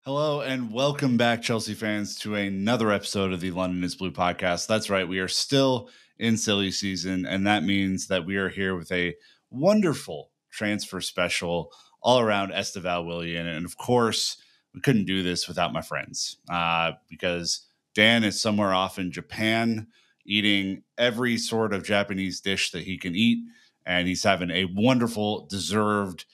Hello and welcome back, Chelsea fans, to another episode of the London is Blue podcast. That's right, we are still in silly season, and that means that we are here with a wonderful transfer special all around Estevao Willian. And of course, we couldn't do this without my friends because Dan is somewhere off in Japan eating every sort of Japanese dish that he can eat, and he's having a wonderful, deserved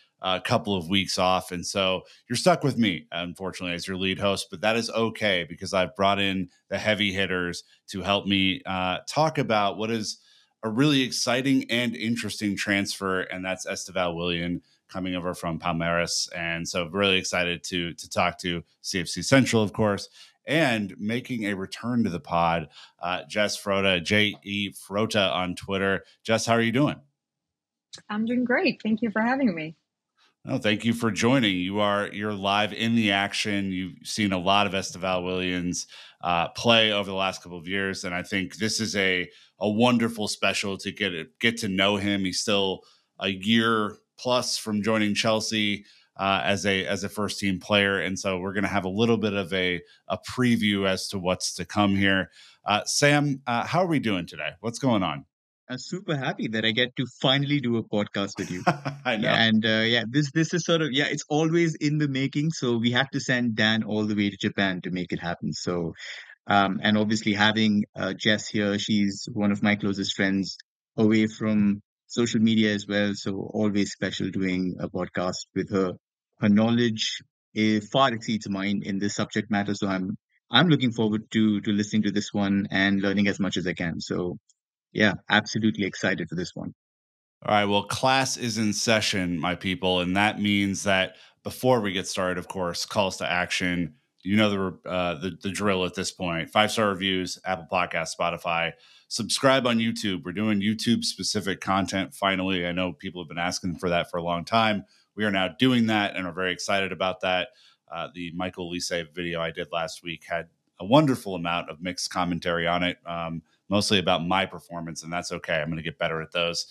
couple of weeks off. And so you're stuck with me, unfortunately, as your lead host, but that is okay because I've brought in the heavy hitters to help me talk about what is a really exciting and interesting transfer, and that's Estevao Willian coming over from Palmeiras. And so really excited to talk to CFC Central, of course, and making a return to the pod, Jess Frota, J.E. Frota on Twitter. Jess, how are you doing? I'm doing great. Thank you for having me. Oh, thank you for joining. You're live in the action. You've seen a lot of Estevao Willians play over the last couple of years, and I think this is a wonderful special to get to know him. He's still a year plus from joining Chelsea as a first team player, and so we're going to have a little bit of a preview as to what's to come here. Sam, how are we doing today? What's going on? I'm super happy that I get to finally do a podcast with you. I know. And this is sort of it's always in the making. So we had to send Dan all the way to Japan to make it happen. So and obviously having Jess here, she's one of my closest friends away from social media as well. So always special doing a podcast with her. Her knowledge far exceeds mine in this subject matter. So I'm looking forward to listening to this one and learning as much as I can. So yeah, absolutely excited for this one. All right. Well, class is in session, my people, and that means that before we get started, of course, calls to action. You know the drill at this point. 5-star reviews, Apple Podcasts, Spotify. Subscribe on YouTube. We're doing YouTube specific content. Finally, I know people have been asking for that for a long time. We are now doing that, and are very excited about that. The Michael Lise video I did last week had a wonderful amount of mixed commentary on it, mostly about my performance, and that's okay. I'm going to get better at those.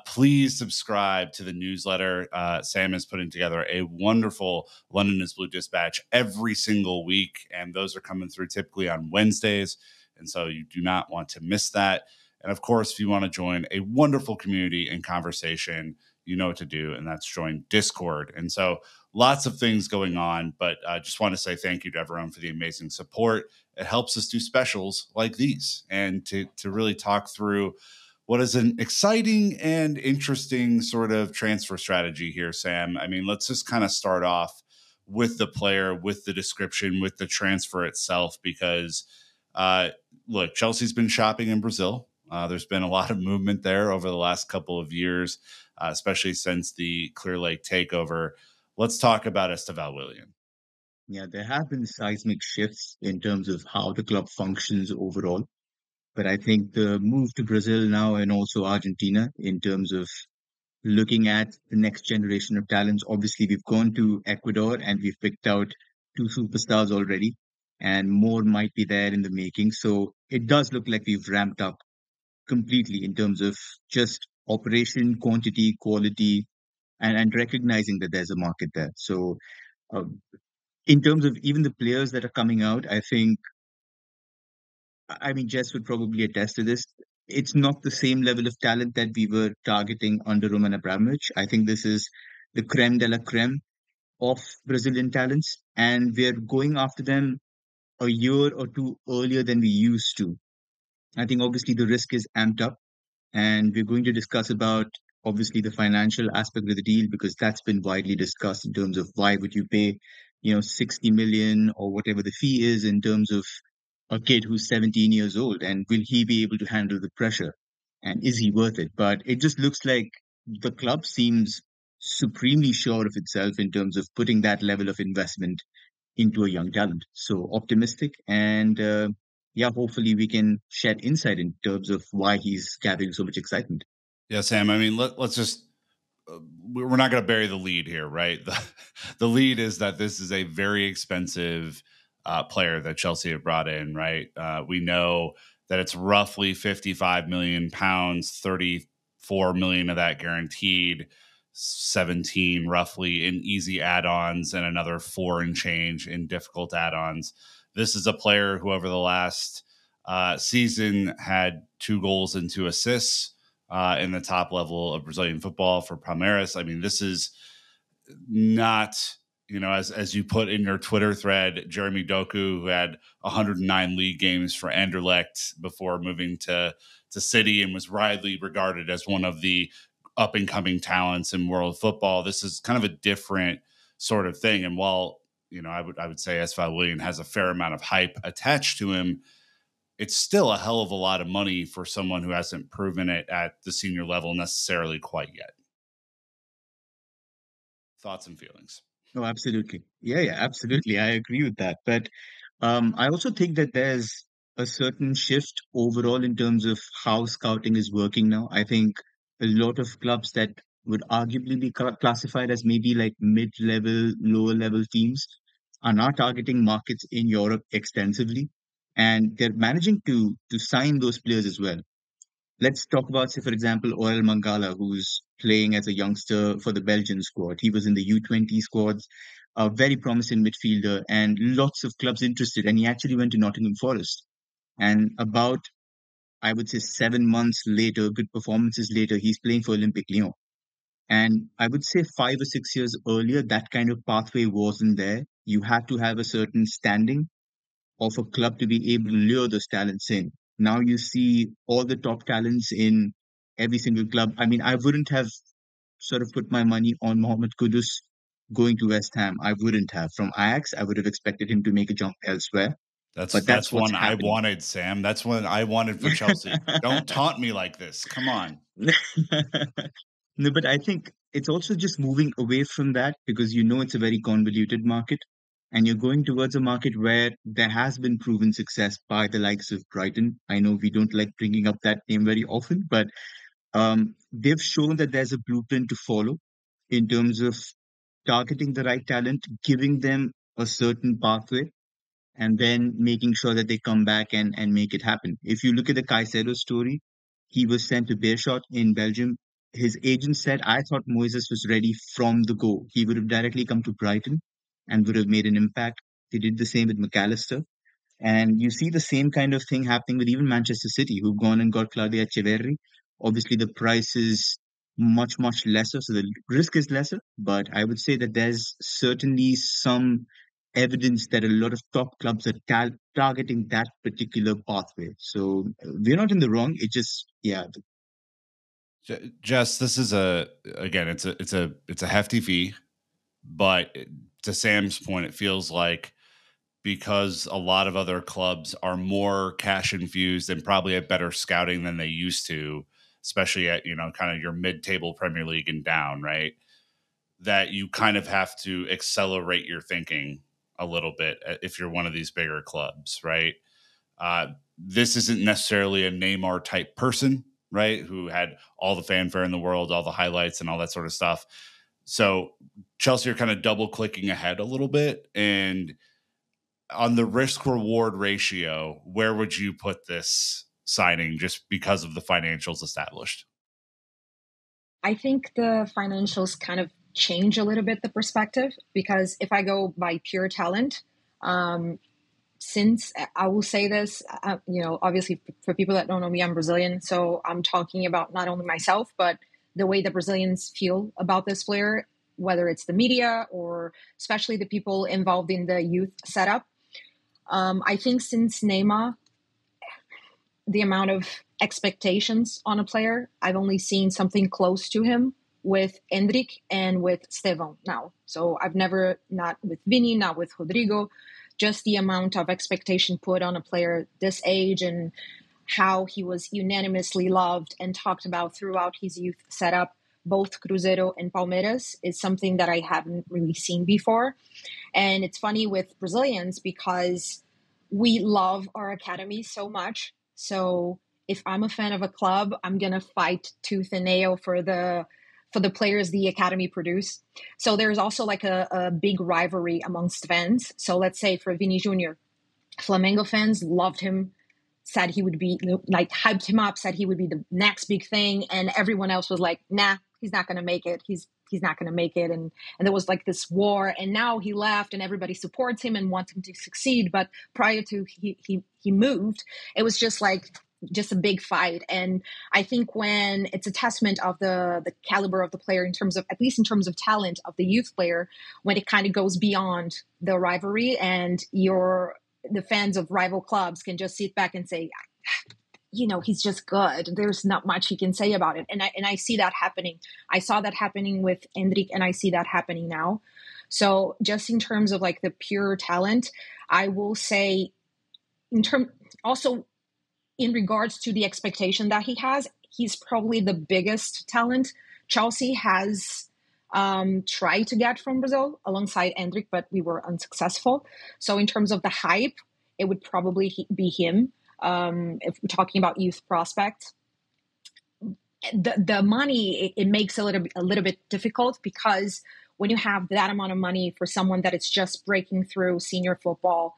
Please subscribe to the newsletter. Sam is putting together a wonderful London is Blue dispatch every single week, and those are coming through typically on Wednesdays, and so you do not want to miss that. And of course, if you want to join a wonderful community and conversation, you know what to do, and that's join Discord. And so lots of things going on, but I just want to say thank you to everyone for the amazing support. It helps us do specials like these and to really talk through what is an exciting and interesting sort of transfer strategy here, Sam. I mean, let's just kind of start off with the player, with the description, with the transfer itself, because look, Chelsea's been shopping in Brazil. There's been a lot of movement there over the last couple of years, especially since the Clear Lake takeover. Let's talk about Estevao Willian. Yeah, there have been seismic shifts in terms of how the club functions overall. But I think the move to Brazil now and also Argentina in terms of looking at the next generation of talents. Obviously, we've gone to Ecuador and we've picked out 2 superstars already, and more might be there in the making. So it does look like we've ramped up completely in terms of just operation, quantity, quality, and recognizing that there's a market there. So um, in terms of even the players that are coming out, I mean, Jess would probably attest to this. It's not the same level of talent that we were targeting under Roman Abramovich. I think this is the creme de la creme of Brazilian talents, and we're going after them a year or two earlier than we used to. I think obviously the risk is amped up, and we're going to discuss about obviously the financial aspect of the deal because that's been widely discussed in terms of why would you pay, 60 million or whatever the fee is in terms of a kid who's 17 years old, and will he be able to handle the pressure, and is he worth it? But it just looks like the club seems supremely sure of itself in terms of putting that level of investment into a young talent. So optimistic, and hopefully we can shed insight in terms of why he's gathering so much excitement. Yeah, Sam. I mean, let's just we're not going to bury the lead here, right? The lead is that this is a very expensive player that Chelsea have brought in, right? We know that it's roughly 55 million pounds, 34 million of that guaranteed. 17 roughly in easy add-ons and another 4 and change in difficult add-ons. This is a player who over the last season had 2 goals and 2 assists in the top level of Brazilian football for Palmeiras. I mean, this is not, as you put in your Twitter thread, Jeremy Doku, who had 109 league games for Anderlecht before moving to City and was widely regarded as one of the up and coming talents in world football. This is kind of a different sort of thing. And while, I would say Estevao Willian has a fair amount of hype attached to him, it's still a hell of a lot of money for someone who hasn't proven it at the senior level necessarily quite yet. Thoughts and feelings? Oh, absolutely. Yeah, absolutely. I agree with that. But I also think that there's a certain shift overall in terms of how scouting is working now. I think a lot of clubs that would arguably be classified as maybe like mid-level, lower-level teams are now targeting markets in Europe extensively, and they're managing to sign those players as well. Let's talk about, say, for example, Orel Mangala, who's playing as a youngster for the Belgian squad. He was in the U20 squads, a very promising midfielder, and lots of clubs interested. And he actually went to Nottingham Forest. And about, I would say, 7 months later, good performances later, he's playing for Olympique Lyon. And I would say 5 or 6 years earlier, that kind of pathway wasn't there. You had to have a certain standing of a club to be able to lure those talents in. Now you see all the top talents in every single club. I mean, I wouldn't have sort of put my money on Mohamed Kudus going to West Ham. I wouldn't have. From Ajax, I would have expected him to make a jump elsewhere. But that's what's one happening. I wanted, Sam. That's one I wanted for Chelsea. Don't taunt me like this. Come on. No, but I think it's also just moving away from that because it's a very convoluted market, and you're going towards a market where there has been proven success by the likes of Brighton. I know we don't like bringing up that name very often, but they've shown that there's a blueprint to follow in terms of targeting the right talent, giving them a certain pathway, and then making sure that they come back and make it happen. If you look at the Caicedo story, he was sent to Beerschot in Belgium. His agent said, I thought Moises was ready from the go. He would have directly come to Brighton and would have made an impact. They did the same with McAllister. And you see the same kind of thing happening with even Manchester City, who've gone and got Claudia Echeverri. Obviously, the price is much, much lesser, so the risk is lesser. But I would say that there's certainly some evidence that a lot of top clubs are targeting that particular pathway. So we're not in the wrong. It just, yeah. Jess, this is it's a hefty fee, but to Sam's point, it feels like because a lot of other clubs are more cash infused and probably have better scouting than they used to, especially at, kind of your mid-table Premier League and down, right? That you kind of have to accelerate your thinking a little bit if you're one of these bigger clubs, right? This isn't necessarily a Neymar type person, right? Who had all the fanfare in the world, all the highlights and all that sort of stuff. So Chelsea are kind of double clicking ahead a little bit. And on the risk reward ratio, where would you put this signing just because of the financials established? I think the financials kind of change a little bit the perspective, because if I go by pure talent, since I will say this, obviously for people that don't know me, I'm Brazilian. So I'm talking about not only myself, but the way the Brazilians feel about this player, whether it's the media or especially the people involved in the youth setup. I think since Neymar, the amount of expectations on a player, I've only seen something close to him with Endrick and with Estevão now. So I've never, not with Vini, not with Rodrigo, just the amount of expectation put on a player this age and how he was unanimously loved and talked about throughout his youth setup, both Cruzeiro and Palmeiras, is something that I haven't really seen before. And it's funny with Brazilians because we love our academy so much. So if I'm a fan of a club, I'm going to fight tooth and nail for the players the academy produce. So there's also like a big rivalry amongst fans. So let's say for Vini Jr., Flamengo fans loved him, said he would be, like, hyped him up, said he would be the next big thing. And everyone else was like, nah, he's not going to make it. He's he's not going to make it. And there was like this war, and now he left and everybody supports him and wants him to succeed. But prior to he moved, it was just a big fight. And I think when it's a testament of the caliber of the player in terms of, at least in terms of talent of the youth player, when it kind of goes beyond the rivalry and the fans of rival clubs can just sit back and say, he's just good. There's not much he can say about it. And I see that happening. I saw that happening with Endrick, and I see that happening now. So just in terms of like the pure talent, I will say also in regards to the expectation that he has, he's probably the biggest talent Chelsea has tried to get from Brazil alongside Endrick, but we were unsuccessful. So in terms of the hype, it would probably be him. If we're talking about youth prospects, the money, it makes a little bit difficult, because when you have that amount of money for someone that is just breaking through senior football,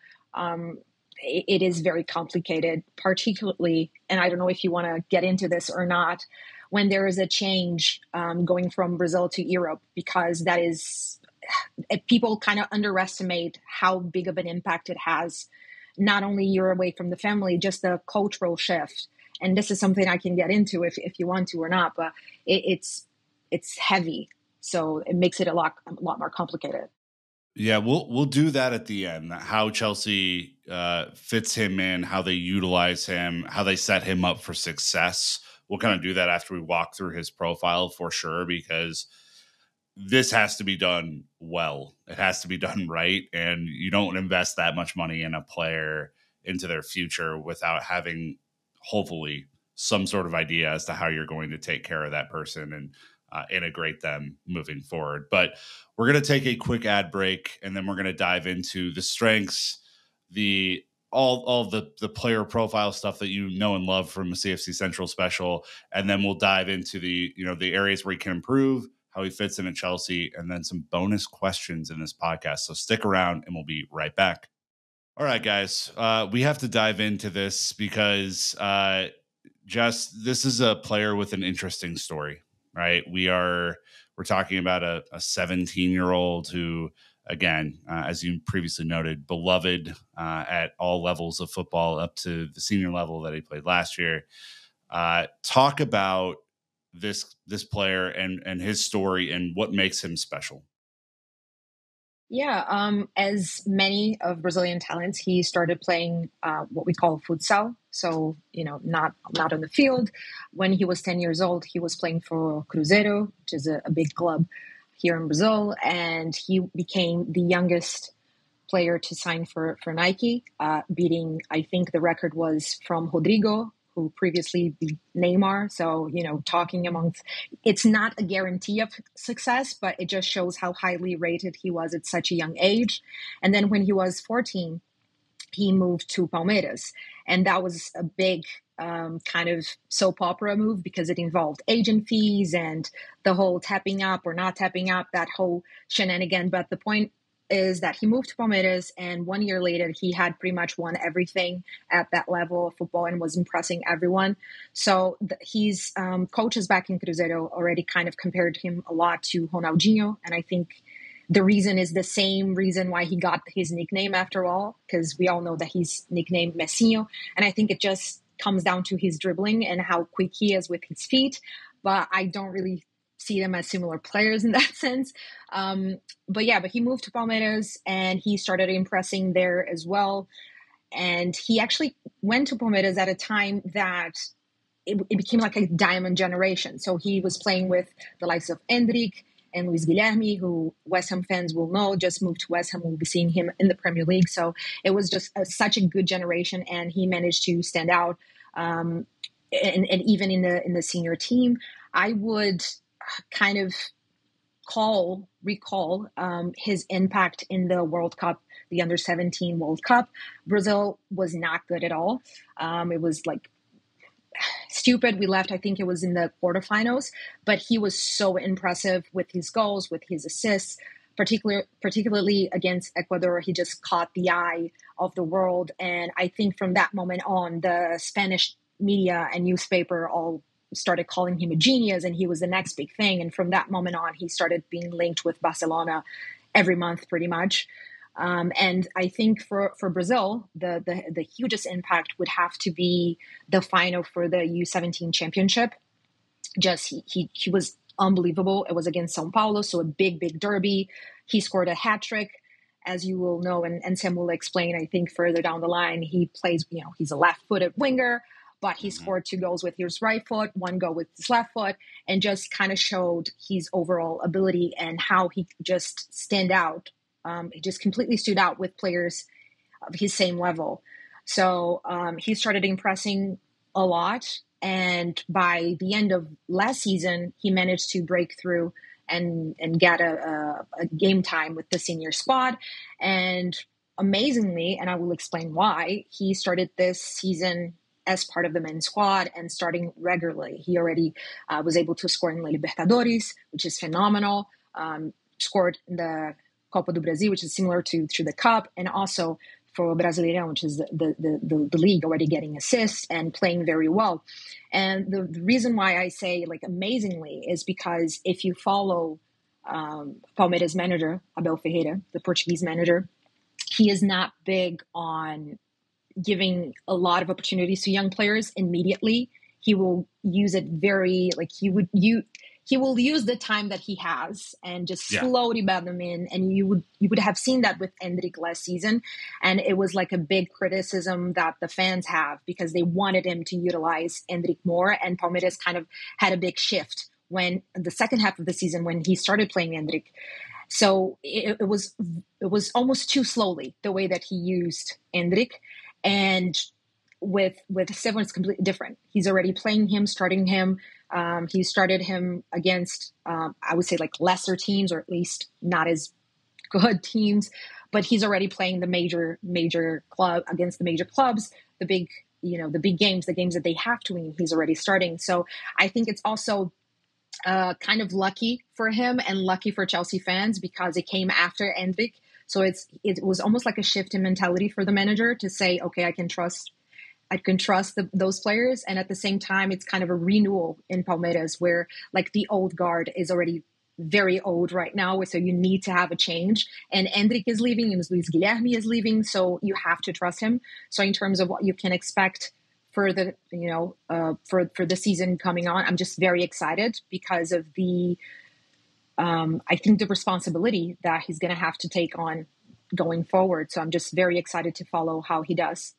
it is very complicated, particularly, and I don't know if you want to get into this or not, when there is a change going from Brazil to Europe, because that is, people kind of underestimate how big of an impact it has. Not only you're away from the family, just the cultural shift. And this is something I can get into if you want to or not, but it's heavy. So it makes it a lot more complicated. Yeah, we'll do that at the end. How Chelsea fits him in, how they utilize him, how they set him up for success. We'll kind of do that after we walk through his profile for sure, because this has to be done well. It has to be done right, and you don't invest that much money in a player into their future without having, hopefully, some sort of idea as to how you're going to take care of that person and integrate them moving forward. But we're going to take a quick ad break, and then we're going to dive into the strengths, all the player profile stuff that you know and love from a CFC Central special, and then we'll dive into the areas where he can improve, how he fits in at Chelsea, and then some bonus questions in this podcast. So stick around, and we'll be right back. All right, guys, we have to dive into this because this is a player with an interesting story. Right, we're talking about a 17-year-old who, again, as you previously noted, beloved at all levels of football, up to the senior level that he played last year. Talk about this player and his story and what makes him special. Yeah, as many of Brazilian talents, he started playing what we call futsal. So, not on the field. When he was 10 years old, he was playing for Cruzeiro, which is a big club here in Brazil. And he became the youngest player to sign for Nike, beating, I think the record was from Rodrigo, who previously beat Neymar. So, talking amongst, it's not a guarantee of success, but it just shows how highly rated he was at such a young age. And then when he was 14, he moved to Palmeiras. And that was a big kind of soap opera move, because it involved agent fees and the whole tapping up or not tapping up, that whole shenanigan. But the point is that he moved to Palmeiras, and 1 year later, he had pretty much won everything at that level of football and was impressing everyone. So his coaches back in Cruzeiro already kind of compared him a lot to Ronaldinho. And I think the reason is the same reason why he got his nickname after all, because we all know that he's nicknamed Messinho. And I think it just comes down to his dribbling and how quick he is with his feet. But I don't really see them as similar players in that sense. But he moved to Palmeiras and he started impressing there as well. And he actually went to Palmeiras at a time that it became like a diamond generation. So he was playing with the likes of Endrick and Luis Guilherme, who West Ham fans will know, just moved to West Ham. We'll be seeing him in the Premier League. So it was just such a good generation, and he managed to stand out. And even in the senior team, I would kind of recall his impact in the World Cup, the Under-17 World Cup. Brazil was not good at all. It was like stupid. We left, I think it was in the quarterfinals, but he was so impressive with his goals, with his assists, particularly against Ecuador. He just caught the eye of the world. And I think from that moment on, the Spanish media and newspaper all started calling him a genius, and he was the next big thing. And from that moment on, he started being linked with Barcelona every month, pretty much. And I think for Brazil, the hugest impact would have to be the final for the U17 championship. Just he was unbelievable. It was against São Paulo, so a big derby. He scored a hat trick, as you will know, and Sam will explain, I think, further down the line. He plays, he's a left-footed winger, but he scored 2 goals with his right foot, 1 goal with his left foot, and just kind of showed his overall ability and how he just stand out. He just completely stood out with players of his same level. So he started impressing a lot. And by the end of last season, he managed to break through and get a game time with the senior squad. And amazingly, and I will explain why, he started this season as part of the men's squad and starting regularly. He already was able to score in La Libertadores, which is phenomenal, scored in the Copa do Brasil, which is similar to the Cup, and also for Brazilian, which is the league, already getting assists and playing very well. And the reason why I say amazingly is because if you follow Palmeiras manager, Abel Ferreira, the Portuguese manager, he is not big on giving a lot of opportunities to young players immediately. He will use it very, he will use the time that he has and just slowly bet them in. And you would have seen that with Endrick last season. And it was a big criticism that the fans have because they wanted him to utilize Endrick more. And Palmeiras kind of had a big shift when the second half of the season when he started playing Endrick. So it was almost too slowly the way that he used Endrick. And with Estevao, it's completely different. He's already playing him, starting him. He started him against, I would say, lesser teams, or at least not as good teams. But he's already playing the major club against the major clubs, the big games, the games that they have to win. He's already starting. So I think it's also kind of lucky for him and lucky for Chelsea fans because it came after Endrick. So it was almost like a shift in mentality for the manager to say, okay, I can trust those players. And at the same time, it's kind of a renewal in Palmeiras where the old guard is already very old right now. So you need to have a change. And Endrick is leaving and Luis Guilherme is leaving. So you have to trust him. So in terms of what you can expect for the, for the season coming on, I'm just very excited because of I think the responsibility that he's going to have to take on going forward. So I'm just very excited to follow how he does.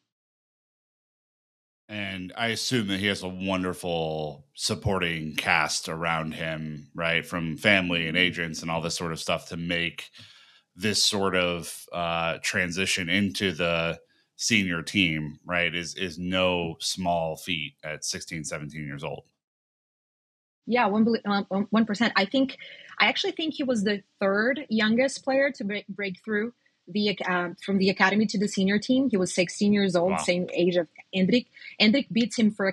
And I assume that he has a wonderful supporting cast around him, right? From family and agents and all this sort of stuff to make this sort of transition into the senior team, right? Is no small feat at 16, 17 years old. Yeah, 1%. I actually think he was the third youngest player to break through from the academy to the senior team. He was 16 years old, same age of Endrick. Endrick beats him for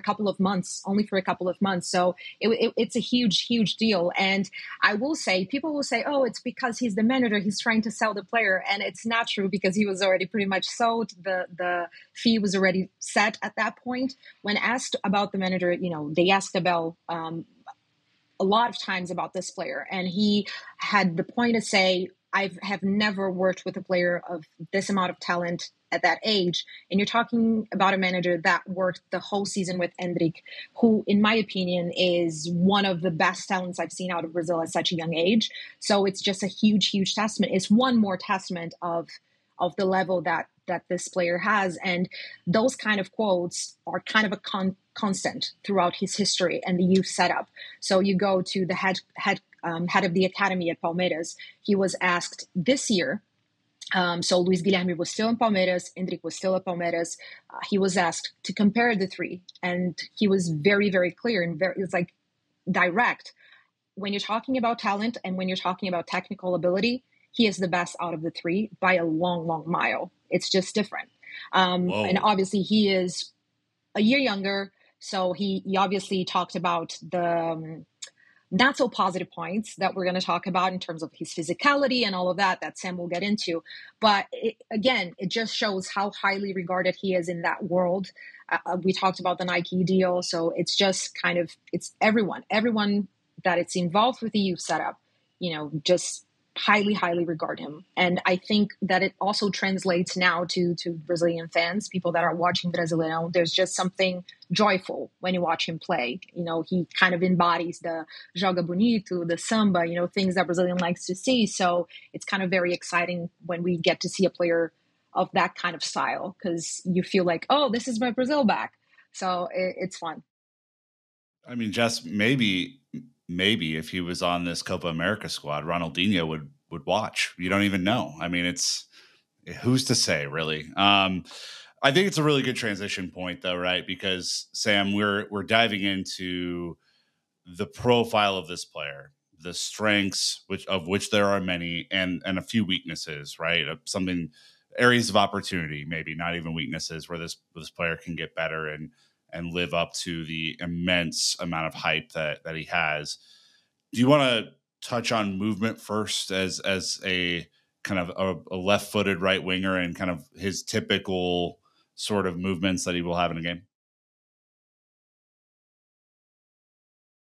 only for a couple of months. So it's a huge deal. And I will say, people will say, oh, it's because he's the manager, he's trying to sell the player. And it's not true because he was already pretty much sold. The fee was already set at that point. When asked about the manager, they asked Abel a lot of times about this player. And he had the point to say, I have never worked with a player of this amount of talent at that age. And you're talking about a manager that worked the whole season with Endrick, who, in my opinion, is one of the best talents I've seen out of Brazil at such a young age. So it's just a huge testament. It's one more testament of the level that this player has. And those kind of quotes are kind of a constant throughout his history and the youth setup. So you go to the head of the academy at Palmeiras. He was asked this year. So Luis Guilherme was still in Palmeiras. Endrick was still at Palmeiras. He was asked to compare the three. And he was very clear and it's direct. When you're talking about talent and when you're talking about technical ability, he is the best out of the three by a long mile. It's just different. And obviously he is a year younger. So he obviously talked about the not so positive points that we're going to talk about in terms of his physicality and all of that Sam will get into. But it just shows how highly regarded he is in that world. We talked about the Nike deal. So it's just kind of, it's everyone that it's involved with the youth setup, just highly regard him. And I think that it also translates now to Brazilian fans, people that are watching Brasileirão. There's just something joyful when you watch him play. He kind of embodies the joga bonito, the samba, things that Brazilian likes to see. So it's kind of very exciting when we get to see a player of that kind of style, because you feel like, oh, this is my Brazil back. So it's fun. I mean, Jess, maybe if he was on this Copa America squad, Ronaldinho would watch. You don't even know. I mean, it's who's to say, really. I think it's a really good transition point, though, right? Because Sam, we're diving into the profile of this player, the strengths of which there are many, and a few weaknesses, right? Something areas of opportunity, maybe not even weaknesses, where this player can get better and live up to the immense amount of hype that he has. Do you want to touch on movement first as a kind of a left-footed right winger and kind of his typical sort of movements that he will have in a game?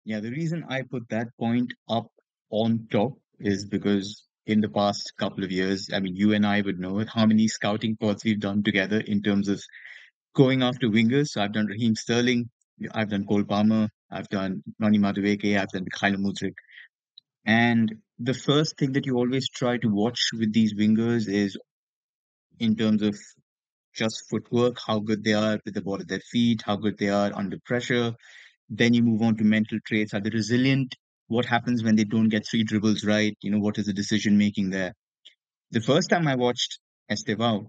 Yeah, the reason I put that point up on top is because in the past couple of years, I mean, you and I would know how many scouting pods we've done together in terms of going after wingers. So I've done Raheem Sterling, I've done Cole Palmer, I've done Noni Madueke, I've done Mikhailo Mudryk. And the first thing that you always try to watch with these wingers is in terms of just footwork, how good they are with the ball at their feet, how good they are under pressure. Then you move on to mental traits. Are they resilient? What happens when they don't get three dribbles right? What is the decision making there? The first time I watched Estevao,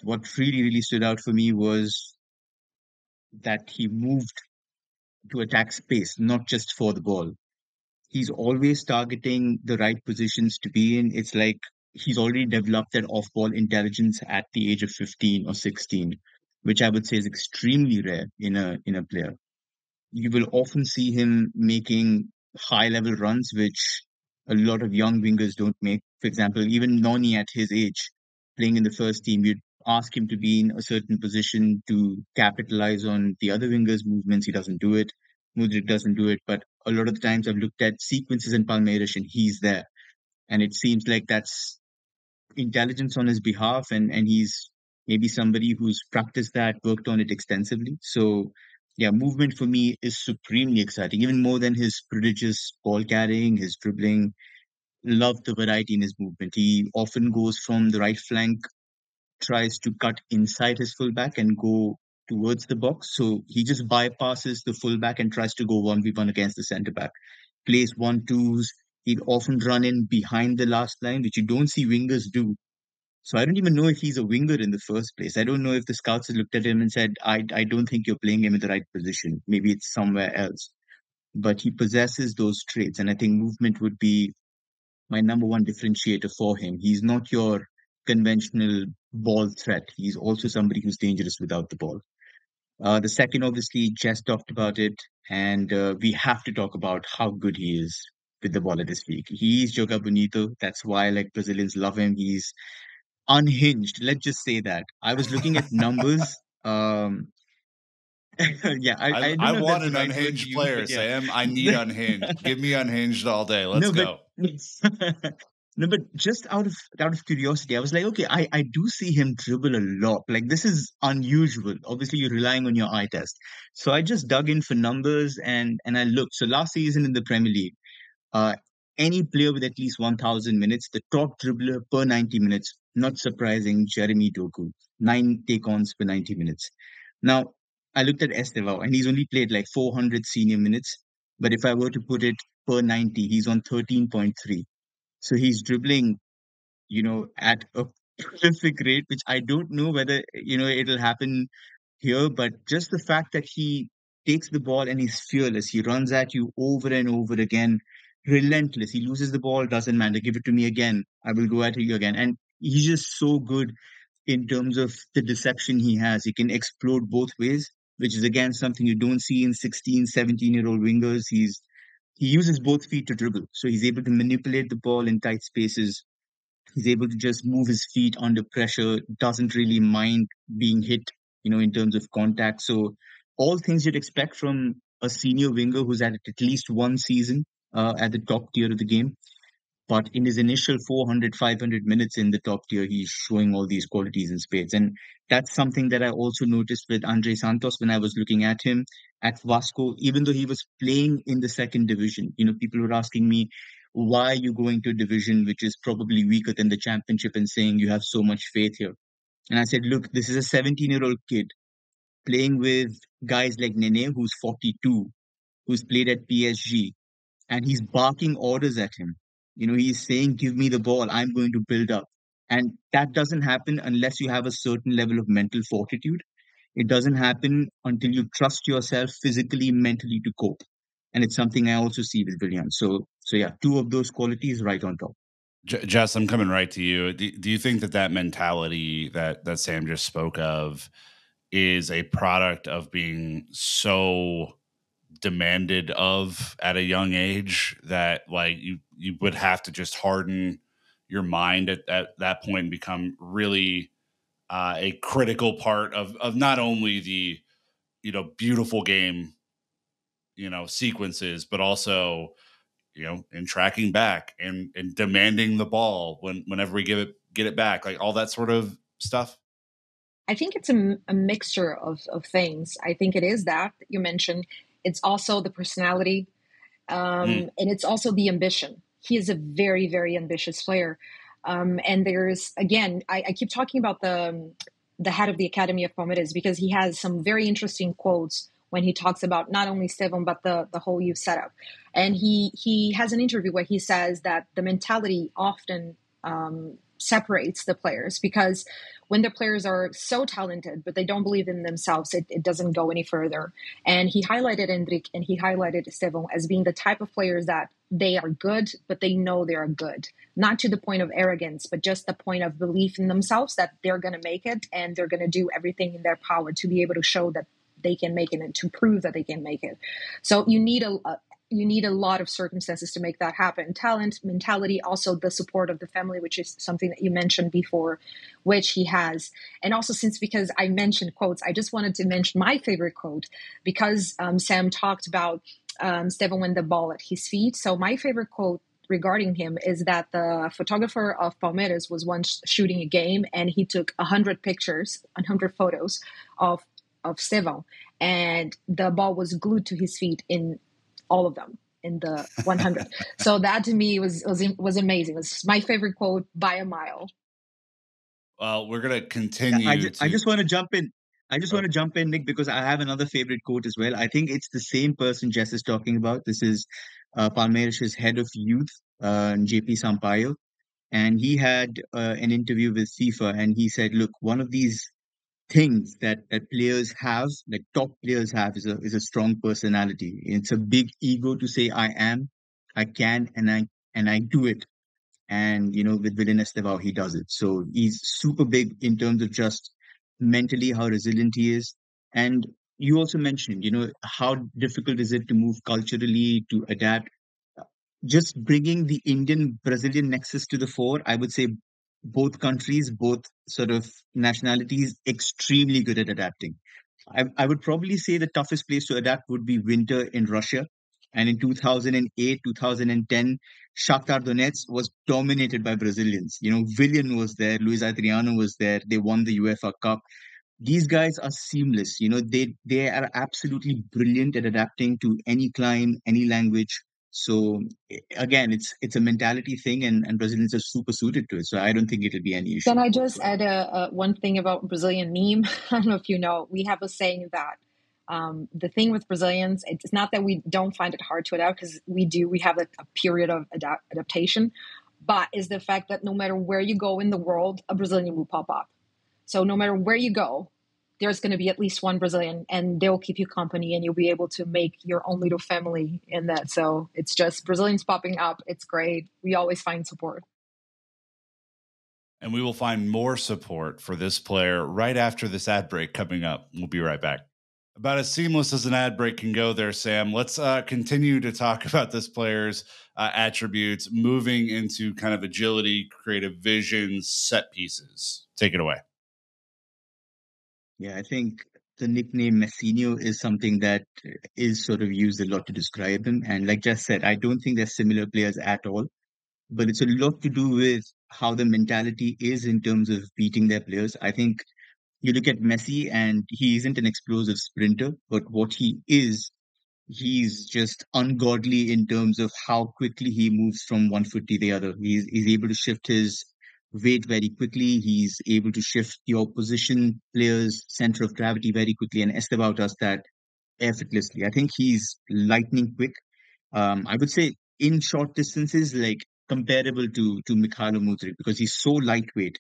what really stood out for me was that he moved to attack space, not just for the ball. He's always targeting the right positions to be in. It's like he's already developed that off ball intelligence at the age of 15 or 16, which I would say is extremely rare in a player. You will often see him making high level runs, which a lot of young wingers don't make. For example, even Noni at his age, playing in the first team, you'd ask him to be in a certain position to capitalize on the other wingers' movements. He doesn't do it. Mudryk doesn't do it. But a lot of the times I've looked at sequences in Palmeiras and he's there. And it seems like that's intelligence on his behalf, and he's maybe somebody who's practiced that, worked on it extensively. So yeah, movement for me is supremely exciting, even more than his prodigious ball carrying, his dribbling. Love the variety in his movement. He often goes from the right flank, tries to cut inside his fullback and go towards the box. So he just bypasses the fullback and tries to go 1v1 against the centre back. Plays 1-2s. He'd often run in behind the last line, which you don't see wingers do. So I don't even know if he's a winger in the first place. I don't know if the scouts have looked at him and said, I don't think you're playing him in the right position. Maybe it's somewhere else. But he possesses those traits. And I think movement would be my number one differentiator for him. He's not your conventional ball threat. He's also somebody who's dangerous without the ball. The second, obviously, Jess talked about it. And we have to talk about how good he is with the ball at his feet. He's Joga Bonito. That's why Brazilians love him. He's unhinged. Let's just say that. I was looking at numbers. Yeah, I I don't know if that's want the an right word to unhinged use, player, but yeah. Sam. I need unhinged. Give me unhinged all day. Let's No, but go. no, but just out of curiosity, I was like, okay, I do see him dribble a lot. Like this is unusual. Obviously, you're relying on your eye test. So I just dug in for numbers and I looked. So last season in the Premier League, uh, any player with at least 1,000 minutes, the top dribbler per 90 minutes, not surprising, Jeremy Doku, 9 take-ons per 90 minutes. Now, I looked at Estevao, and he's only played like 400 senior minutes. But if I were to put it per 90, he's on 13.3. So he's dribbling, at a prolific rate, which I don't know whether, it'll happen here, but just the fact that he takes the ball and he's fearless, he runs at you over and over again, relentless. He loses the ball, doesn't matter. Give it to me again. I will go at you again. And he's just so good in terms of the deception he has. He can explode both ways, which is again something you don't see in 16, 17-year-old wingers. He uses both feet to dribble. So he's able to manipulate the ball in tight spaces. He's able to just move his feet under pressure, doesn't really mind being hit in terms of contact. So all things you'd expect from a senior winger who's had at least one season at the top tier of the game. But in his initial 400, 500 minutes in the top tier, he's showing all these qualities in spades. And that's something that I also noticed with Andre Santos when I was looking at him at Vasco, even though he was playing in the second division. People were asking me, why are you going to a division which is probably weaker than the championship and saying you have so much faith here? And I said, look, this is a 17-year-old kid playing with guys like Nene, who's 42, who's played at PSG, and he's barking orders at him. He's saying, give me the ball, I'm going to build up. And that doesn't happen unless you have a certain level of mental fortitude. It doesn't happen until you trust yourself physically, mentally to cope. And it's something I also see with Willian. So yeah, two of those qualities right on top. Jess, I'm coming right to you. Do you think that mentality that Sam just spoke of is a product of being so demanded of at a young age that like you would have to just harden your mind at that point and become really a critical part of not only the beautiful game sequences, but also in tracking back and demanding the ball whenever we get it back, like all that sort of stuff? I think it's a mixture of things. I think it is that you mentioned. It's also the personality, and it's also the ambition. He is a very, very ambitious player. And there's, again, I keep talking about the head of the Academy of Palmeiras because he has some very interesting quotes when he talks about not only Estevao, but the whole youth setup. And he has an interview where he says that the mentality often separates the players because when the players are so talented, but they don't believe in themselves, it doesn't go any further. And he highlighted Endrick and he highlighted Estevao as being the type of players that they are good, but they know they are good. Not to the point of arrogance, but just the point of belief in themselves that they're going to make it and they're going to do everything in their power to be able to show that they can make it and to prove that they can make it. So you need a lot of circumstances to make that happen. Talent, mentality, also the support of the family, which is something that you mentioned before, which he has. And also because I mentioned quotes, I just wanted to mention my favorite quote because Sam talked about Estevao and the ball at his feet. So my favorite quote regarding him is that the photographer of Palmeiras was once shooting a game and he took 100 pictures, 100 photos of Estevao, and the ball was glued to his feet in all of them in the 100. So that to me was amazing. It was my favorite quote by a mile. Well, we're going to continue. I just want to jump in. Want to jump in, Nick, because I have another favorite quote as well. I think it's the same person Jess is talking about. This is Palmeiras' head of youth, JP Sampaio. And he had an interview with FIFA and he said, look, one of these things that players have, like top players have, is a strong personality. It's a big ego to say I can, and I do it. And with Willian Estevao, he does it. So he's super big in terms of just mentally how resilient he is. And you also mentioned, how difficult is it to move culturally, to adapt. Just bringing the Indian Brazilian nexus to the fore, I would say both countries, both sort of nationalities, extremely good at adapting. I would probably say the toughest place to adapt would be winter in Russia. And in 2008, 2010, Shakhtar Donetsk was dominated by Brazilians. Willian was there, Luis Adriano was there. They won the UEFA Cup. These guys are seamless. They are absolutely brilliant at adapting to any climate, any language. So again, it's a mentality thing, and Brazilians are super suited to it. So I don't think it'll be any issue. Can I just add one thing about Brazilian meme? I don't know if you know, we have a saying that the thing with Brazilians, it's not that we don't find it hard to adapt, because we do. We have a period of adaptation, but is the fact that no matter where you go in the world, a Brazilian will pop up. So no matter where you go, there's going to be at least one Brazilian, and they'll keep you company, and you'll be able to make your own little family in that. So it's just Brazilians popping up. It's great. We always find support. And we will find more support for this player right after this ad break coming up. We'll be right back. About as seamless as an ad break can go there, Sam. Let's continue to talk about this player's attributes, moving into kind of agility, creative vision, set pieces. Take it away. Yeah, I think the nickname Messinho is something that is sort of used a lot to describe him. And like Jess said, I don't think they're similar players at all, but it's a lot to do with how the mentality is in terms of beating their players. I think you look at Messi and he isn't an explosive sprinter, but what he is, he's just ungodly in terms of how quickly he moves from one foot to the other. He's able to shift his weight very quickly. He's able to shift the opposition player's center of gravity very quickly, and Estevao does that effortlessly. I think he's lightning quick. I would say in short distances, like comparable to Mikhailo Mudryk because he's so lightweight.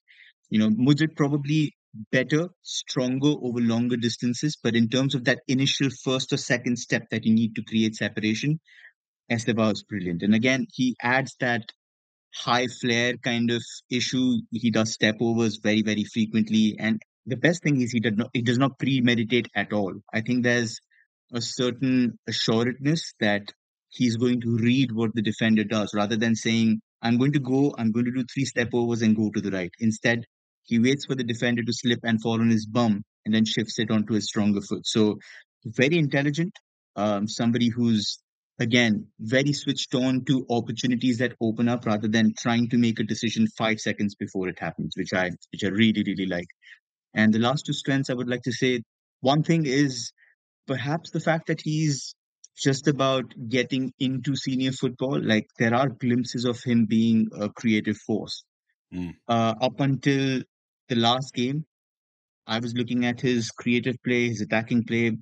Mudryk probably better, stronger over longer distances, but in terms of that initial first or second step that you need to create separation, Estevao is brilliant. And again, he adds that high flare kind of issue. He does step overs very, very frequently. And the best thing is he does not premeditate at all. I think there's a certain assuredness that he's going to read what the defender does rather than saying, I'm going to do three step overs and go to the right. Instead, he waits for the defender to slip and fall on his bum and then shifts it onto his stronger foot. So very intelligent, somebody who's again very switched on to opportunities that open up rather than trying to make a decision 5 seconds before it happens, which I really really like. And the last two strengths I would like to say, one thing is perhaps the fact that he's just about getting into senior football. Like there are glimpses of him being a creative force. Mm. Up until the last game, I was looking at his creative play, his attacking play,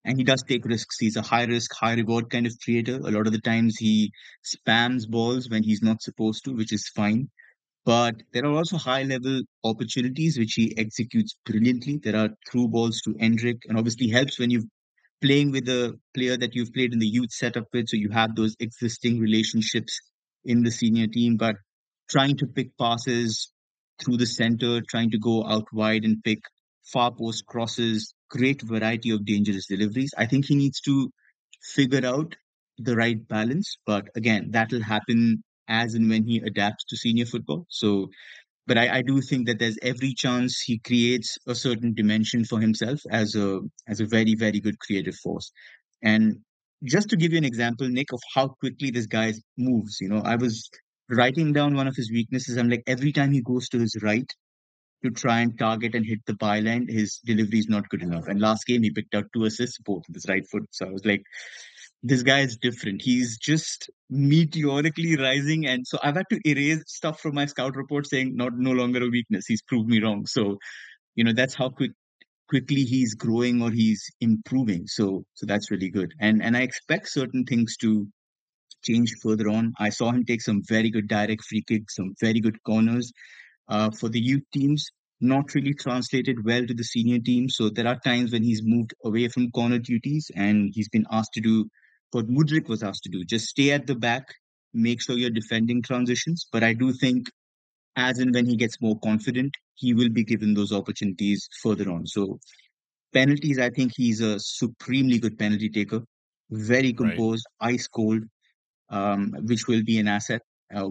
and he does take risks. He's a high risk, high reward kind of creator. A lot of the times he spams balls when he's not supposed to, which is fine. But there are also high level opportunities which he executes brilliantly. There are through balls to Endrick, and obviously helps when you're playing with a player that you've played in the youth setup with, so you have those existing relationships in the senior team. But trying to pick passes through the center, trying to go out wide and pick far post crosses, great variety of dangerous deliveries. I think he needs to figure out the right balance. But again, that'll happen as and when he adapts to senior football. So but I do think that there's every chance he creates a certain dimension for himself as a very, very good creative force. And just to give you an example, Nick, of how quickly this guy moves, I was writing down one of his weaknesses. I'm like, every time he goes to his right to try and target and hit the byline, his delivery is not good enough. And last game, he picked out two assists, both with his right foot. So I was like, this guy is different. He's just meteorically rising. And so I've had to erase stuff from my scout report saying no longer a weakness. He's proved me wrong. So, that's how quickly he's growing or he's improving. So that's really good. And I expect certain things to change further on. I saw him take some very good direct free kicks, some very good corners for the youth teams, not really translated well to the senior team. So there are times when he's moved away from corner duties and he's been asked to do what Mudrik was asked to do, just stay at the back, make sure you're defending transitions. But I do think as and when he gets more confident, he will be given those opportunities further on. So penalties, I think he's a supremely good penalty taker, very Right. composed, ice cold, which will be an asset.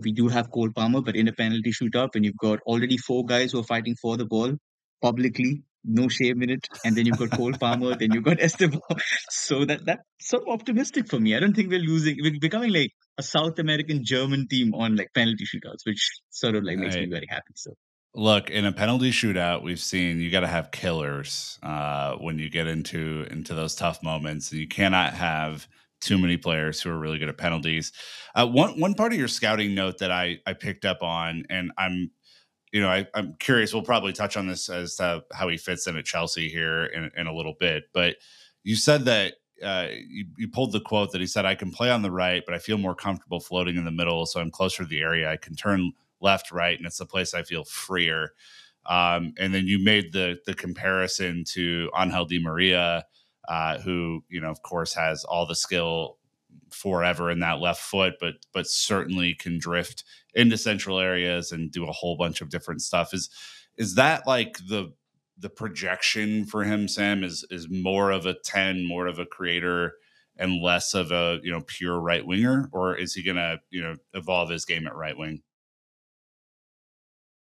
We do have Cole Palmer, but in a penalty shootout, and you've got already four guys who are fighting for the ball publicly, no shame in it, and then you've got Cole Palmer, then you've got Estevao. So that's sort of optimistic for me. I don't think we're losing. We're becoming like a South American German team on like penalty shootouts, which sort of like makes me Right. very happy. So Look, in a penalty shootout, we've seen you got to have killers when you get into those tough moments, and you cannot have too many players who are really good at penalties. One part of your scouting note that I picked up on, and I'm curious. We'll probably touch on this as to how he fits in at Chelsea here in a little bit, but you said that. You pulled the quote that he said, "I can play on the right, but I feel more comfortable floating in the middle, so I'm closer to the area. I can turn left, right, and it's the place I feel freer." And then you made the comparison to Angel Di Maria, who of course has all the skill forever in that left foot, but certainly can drift into central areas and do a whole bunch of different stuff. Is that like the projection for him, Sam? Is more of a 10, more of a creator, and less of a pure right winger, or is he gonna evolve his game at right wing?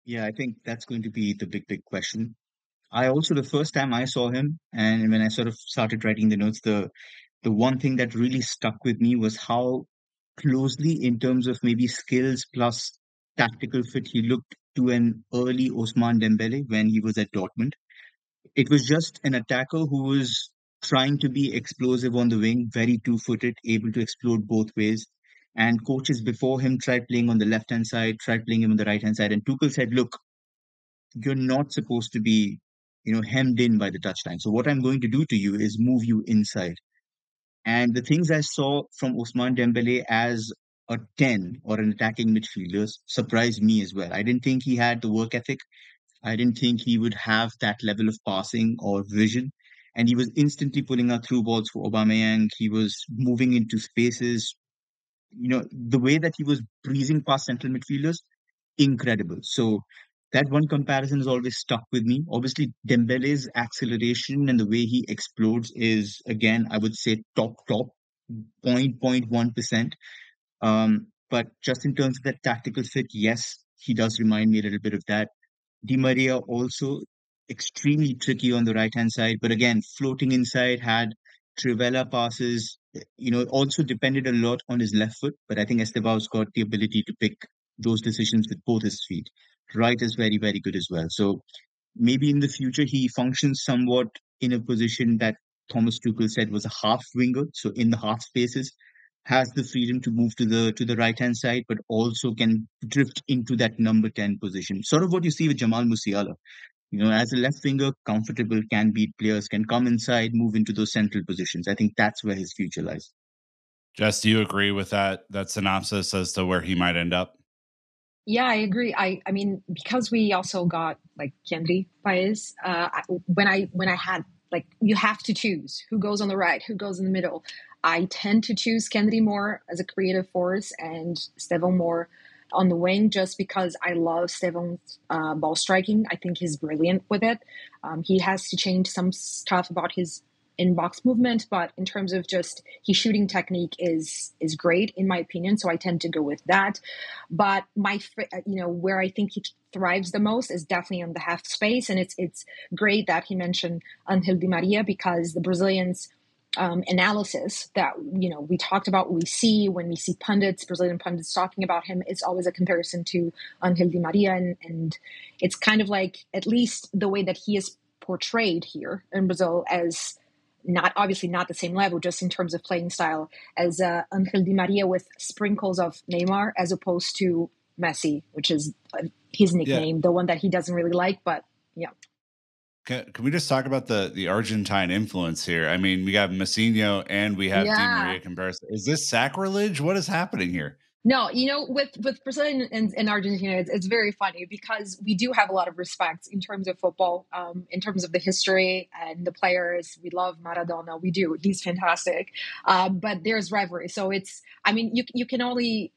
yeah, I think that's going to be the big question. I also, the first time I saw him, and when I sort of started writing the notes, the one thing that really stuck with me was how closely, in terms of maybe skills plus tactical fit, he looked to an early Ousmane Dembele when he was at Dortmund. It was just an attacker who was trying to be explosive on the wing, very two-footed, able to explode both ways. And coaches before him tried playing on the left-hand side, tried playing him on the right-hand side. And Tuchel said, look, you're not supposed to be, hemmed in by the touchline. So what I'm going to do to you is move you inside. And the things I saw from Ousmane Dembele as a 10 or an attacking midfielder surprised me as well. I didn't think he had the work ethic. I didn't think he would have that level of passing or vision. And he was instantly pulling out through balls for Aubameyang. He was moving into spaces. The way that he was breezing past central midfielders, incredible. So that one comparison has always stuck with me. Obviously, Dembele's acceleration and the way he explodes is, again, I would say top, 0.1%. But just in terms of that tactical fit, yes, he does remind me a little bit of that. Di Maria also extremely tricky on the right hand side, but again, floating inside, had Trivela passes, also depended a lot on his left foot. But I think Estevao's got the ability to pick those decisions with both his feet. Right is very, very good as well. So maybe in the future, he functions somewhat in a position that Thomas Tuchel said was a half winger. So in the half spaces, has the freedom to move to the right hand side, but also can drift into that number 10 position. Sort of what you see with Jamal Musiala. As a left winger, comfortable, can beat players, can come inside, move into those central positions. I think that's where his future lies. Jess, do you agree with that synopsis as to where he might end up? Yeah, I agree. I mean, because we also got like Kendry Paez, when I had like, you have to choose who goes on the right, who goes in the middle. I tend to choose Kendry more as a creative force and Estevao more on the wing, just because I love Estevao's ball striking. I think he's brilliant with it. He has to change some stuff about his in-box movement, but in terms of just his shooting technique is great in my opinion. So I tend to go with that. But where I think he thrives the most is definitely on the half space, and it's great that he mentioned Angel Di Maria, because the Brazilians analysis that we talked about, we see when we see Brazilian pundits talking about him, it's always a comparison to Angel Di Maria, and it's kind of like, at least the way that he is portrayed here in Brazil, as obviously not the same level, just in terms of playing style, as Angel Di Maria with sprinkles of Neymar, as opposed to Messi, which is his nickname, the one that he doesn't really like, but yeah. Can we just talk about the Argentine influence here? I mean, we have Messinho and we have Di Maria comparison. Is this sacrilege? What is happening here? No, with Brazil and Argentina, it's very funny, because we do have a lot of respect in terms of football, in terms of the history and the players. We love Maradona. We do. He's fantastic. But there's rivalry. So you can only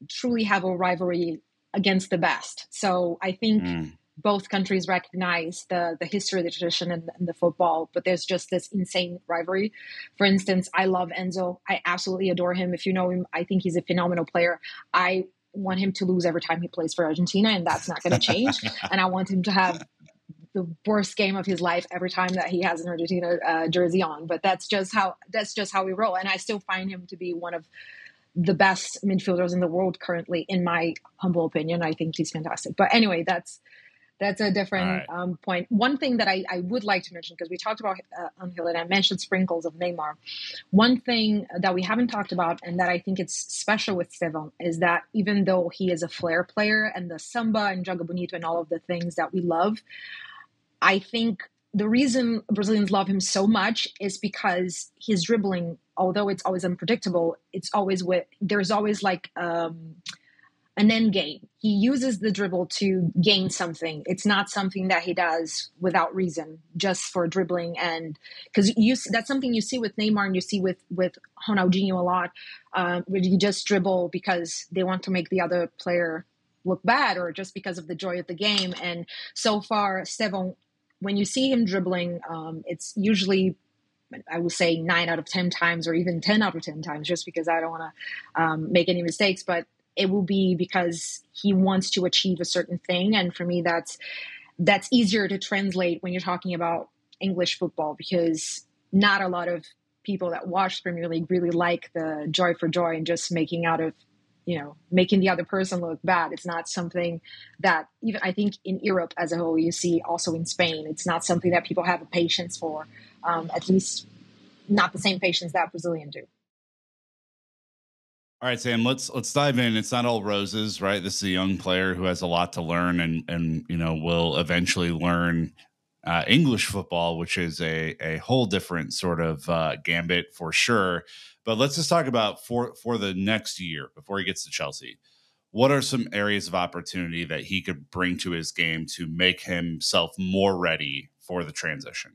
truly have a rivalry against the best. So I think both countries recognize the history, the tradition, and the football, but there's just this insane rivalry. For instance, I love Enzo. I absolutely adore him. If you know him, I think he's a phenomenal player. I want him to lose every time he plays for Argentina, and that's not going to change. And I want him to have the worst game of his life every time that he has an Argentina jersey on. But that's just how we roll. And I still find him to be one of the best midfielders in the world currently, in my humble opinion. I think he's fantastic. But anyway, that's a different point. One thing that I would like to mention, because we talked about Angel and I mentioned sprinkles of Neymar. One thing that we haven't talked about, and that I think it's special with Estevao, is that even though he is a flair player and the samba and joga bonito and all of the things that we love, I think the reason Brazilians love him so much is because his dribbling, although it's always unpredictable, there's always like an end game. He uses the dribble to gain something. It's not something that he does without reason, just for dribbling. And because that's something you see with Neymar and you see with Ronaldinho a lot, where you just dribble because they want to make the other player look bad, or just because of the joy of the game. And so far, Estevao, when you see him dribbling, it's usually, I would say, 9 out of 10 times, or even 10 out of 10 times, just because I don't want to make any mistakes. But it will be because he wants to achieve a certain thing. And for me, that's that's easier to translate when you're talking about English football, because not a lot of people that watch the Premier League really like the joy for joy and just making the other person look bad. It's not something that, even I think in Europe as a whole, you see also in Spain, it's not something that people have a patience for, at least not the same patience that Brazilian do. All right, Sam, let's dive in. It's not all roses, right? This is a young player who has a lot to learn and will eventually learn English football, which is a whole different sort of gambit for sure. But let's just talk about for the next year before he gets to Chelsea. What are some areas of opportunity that he could bring to his game to make himself more ready for the transition?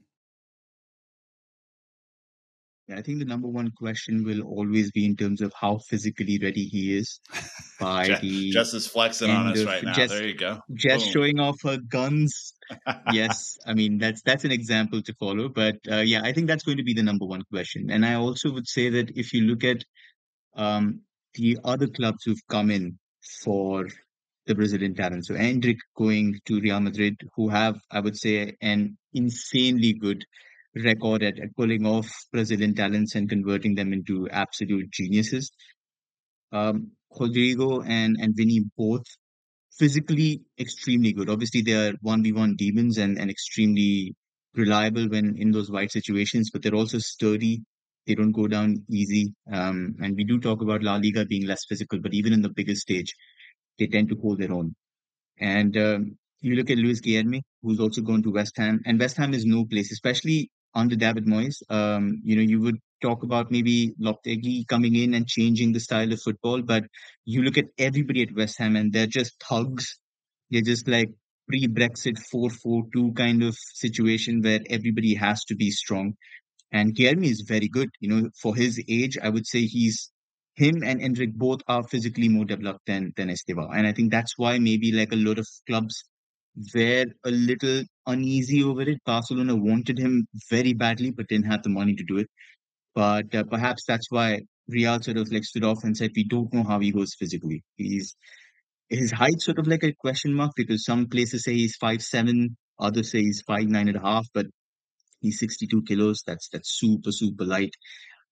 I think the number one question will always be in terms of how physically ready he is by the Jess is flexing on end us of right now. just There you go. just Boom. showing off her guns. Yes, I mean that's an example to follow. But yeah, I think that's going to be the number one question. And I also would say that if you look at um, the other clubs who've come in for the Brazilian talent. So Endrick going to Real Madrid, who have, I would say, an insanely good record at pulling off Brazilian talents and converting them into absolute geniuses. Rodrigo and Vinny both physically extremely good. Obviously, they are 1v1 demons and extremely reliable when in those wide situations, but they're also sturdy. They don't go down easy. And we do talk about La Liga being less physical, but even in the biggest stage, they tend to hold their own. And you look at Luis Guilherme, who's also gone to West Ham, and West Ham is no place, especially under David Moyes. You would talk about maybe Lopetegui coming in and changing the style of football, but you look at everybody at West Ham, and they're just thugs. They're just like pre-Brexit 4-4-2 kind of situation where everybody has to be strong. And Guilherme is very good. For his age, I would say him and Endrick both are physically more developed than Estevao. And I think that's why maybe like a lot of clubs were a little uneasy over it. Barcelona wanted him very badly, but didn't have the money to do it. But perhaps that's why Real sort of like stood off and said, we don't know how he goes physically. His height sort of like a question mark, because some places say he's 5'7", others say he's 5'9.5", but he's 62 kilos. That's super, super light.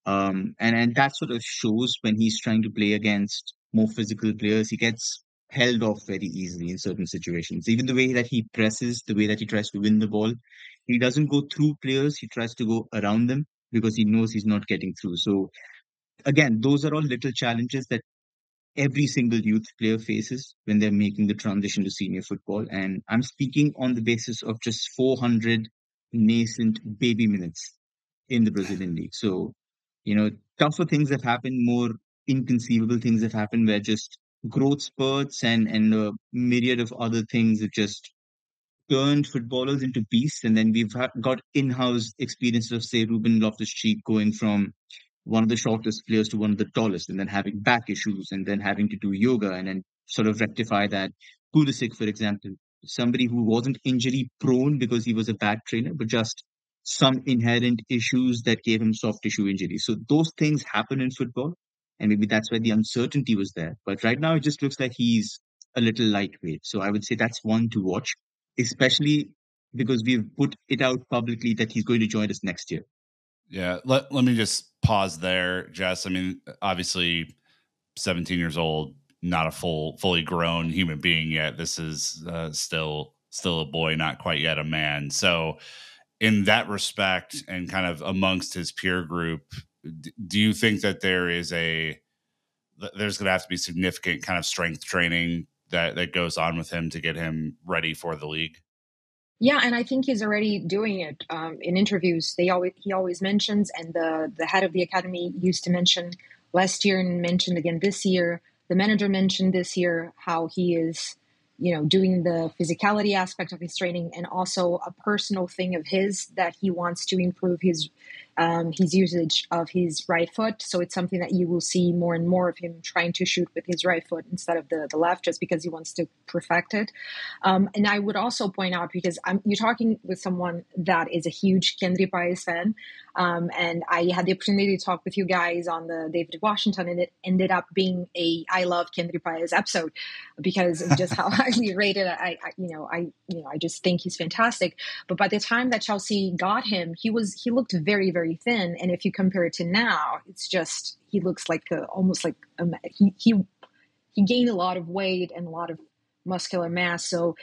And that sort of shows when he's trying to play against more physical players. He gets held off very easily in certain situations. Even the way that he presses, the way that he tries to win the ball, he doesn't go through players. He tries to go around them because he knows he's not getting through. So again, those are all little challenges that every single youth player faces when they're making the transition to senior football. And I'm speaking on the basis of just 400 nascent baby minutes in the Brazilian league. So, tougher things have happened, more inconceivable things have happened, where just growth spurts and a myriad of other things have just turned footballers into beasts. And then we've got in-house experiences of, say, Ruben Loftus-Cheek going from one of the shortest players to one of the tallest, and then having back issues, and then having to do yoga and then sort of rectify that. Pulisic, for example, somebody who wasn't injury prone because he was a bad trainer, but just some inherent issues that gave him soft tissue injuries. So those things happen in football, and maybe that's why the uncertainty was there. But right now, it just looks like he's a little lightweight. So I would say that's one to watch, especially because we've put it out publicly that he's going to join us next year. Yeah, let me just pause there, Jess. I mean, obviously 17 years old, not a fully grown human being yet. This is still a boy, not quite yet a man. So in that respect, and kind of amongst his peer group, do you think that there's going to have to be significant kind of strength training that goes on with him to get him ready for the league? Yeah, and I think he's already doing it in interviews. He always mentions, and the head of the academy used to mention last year and mentioned again this year. The manager mentioned this year how he is, doing the physicality aspect of his training, and also a personal thing of his that he wants to improve his his usage of his right foot. So it's something that you will see more and more of him trying to shoot with his right foot instead of the left, just because he wants to perfect it. And I would also point out, because you're talking with someone that is a huge Kendry Páez fan, and I had the opportunity to talk with you guys on the David Washington, and it ended up being a I love Kendry Páez episode because of just how highly rated. I just think he's fantastic. But by the time that Chelsea got him, he looked very, very thin. And if you compare it to now, it's just he looks like almost like he gained a lot of weight and a lot of muscular mass. So,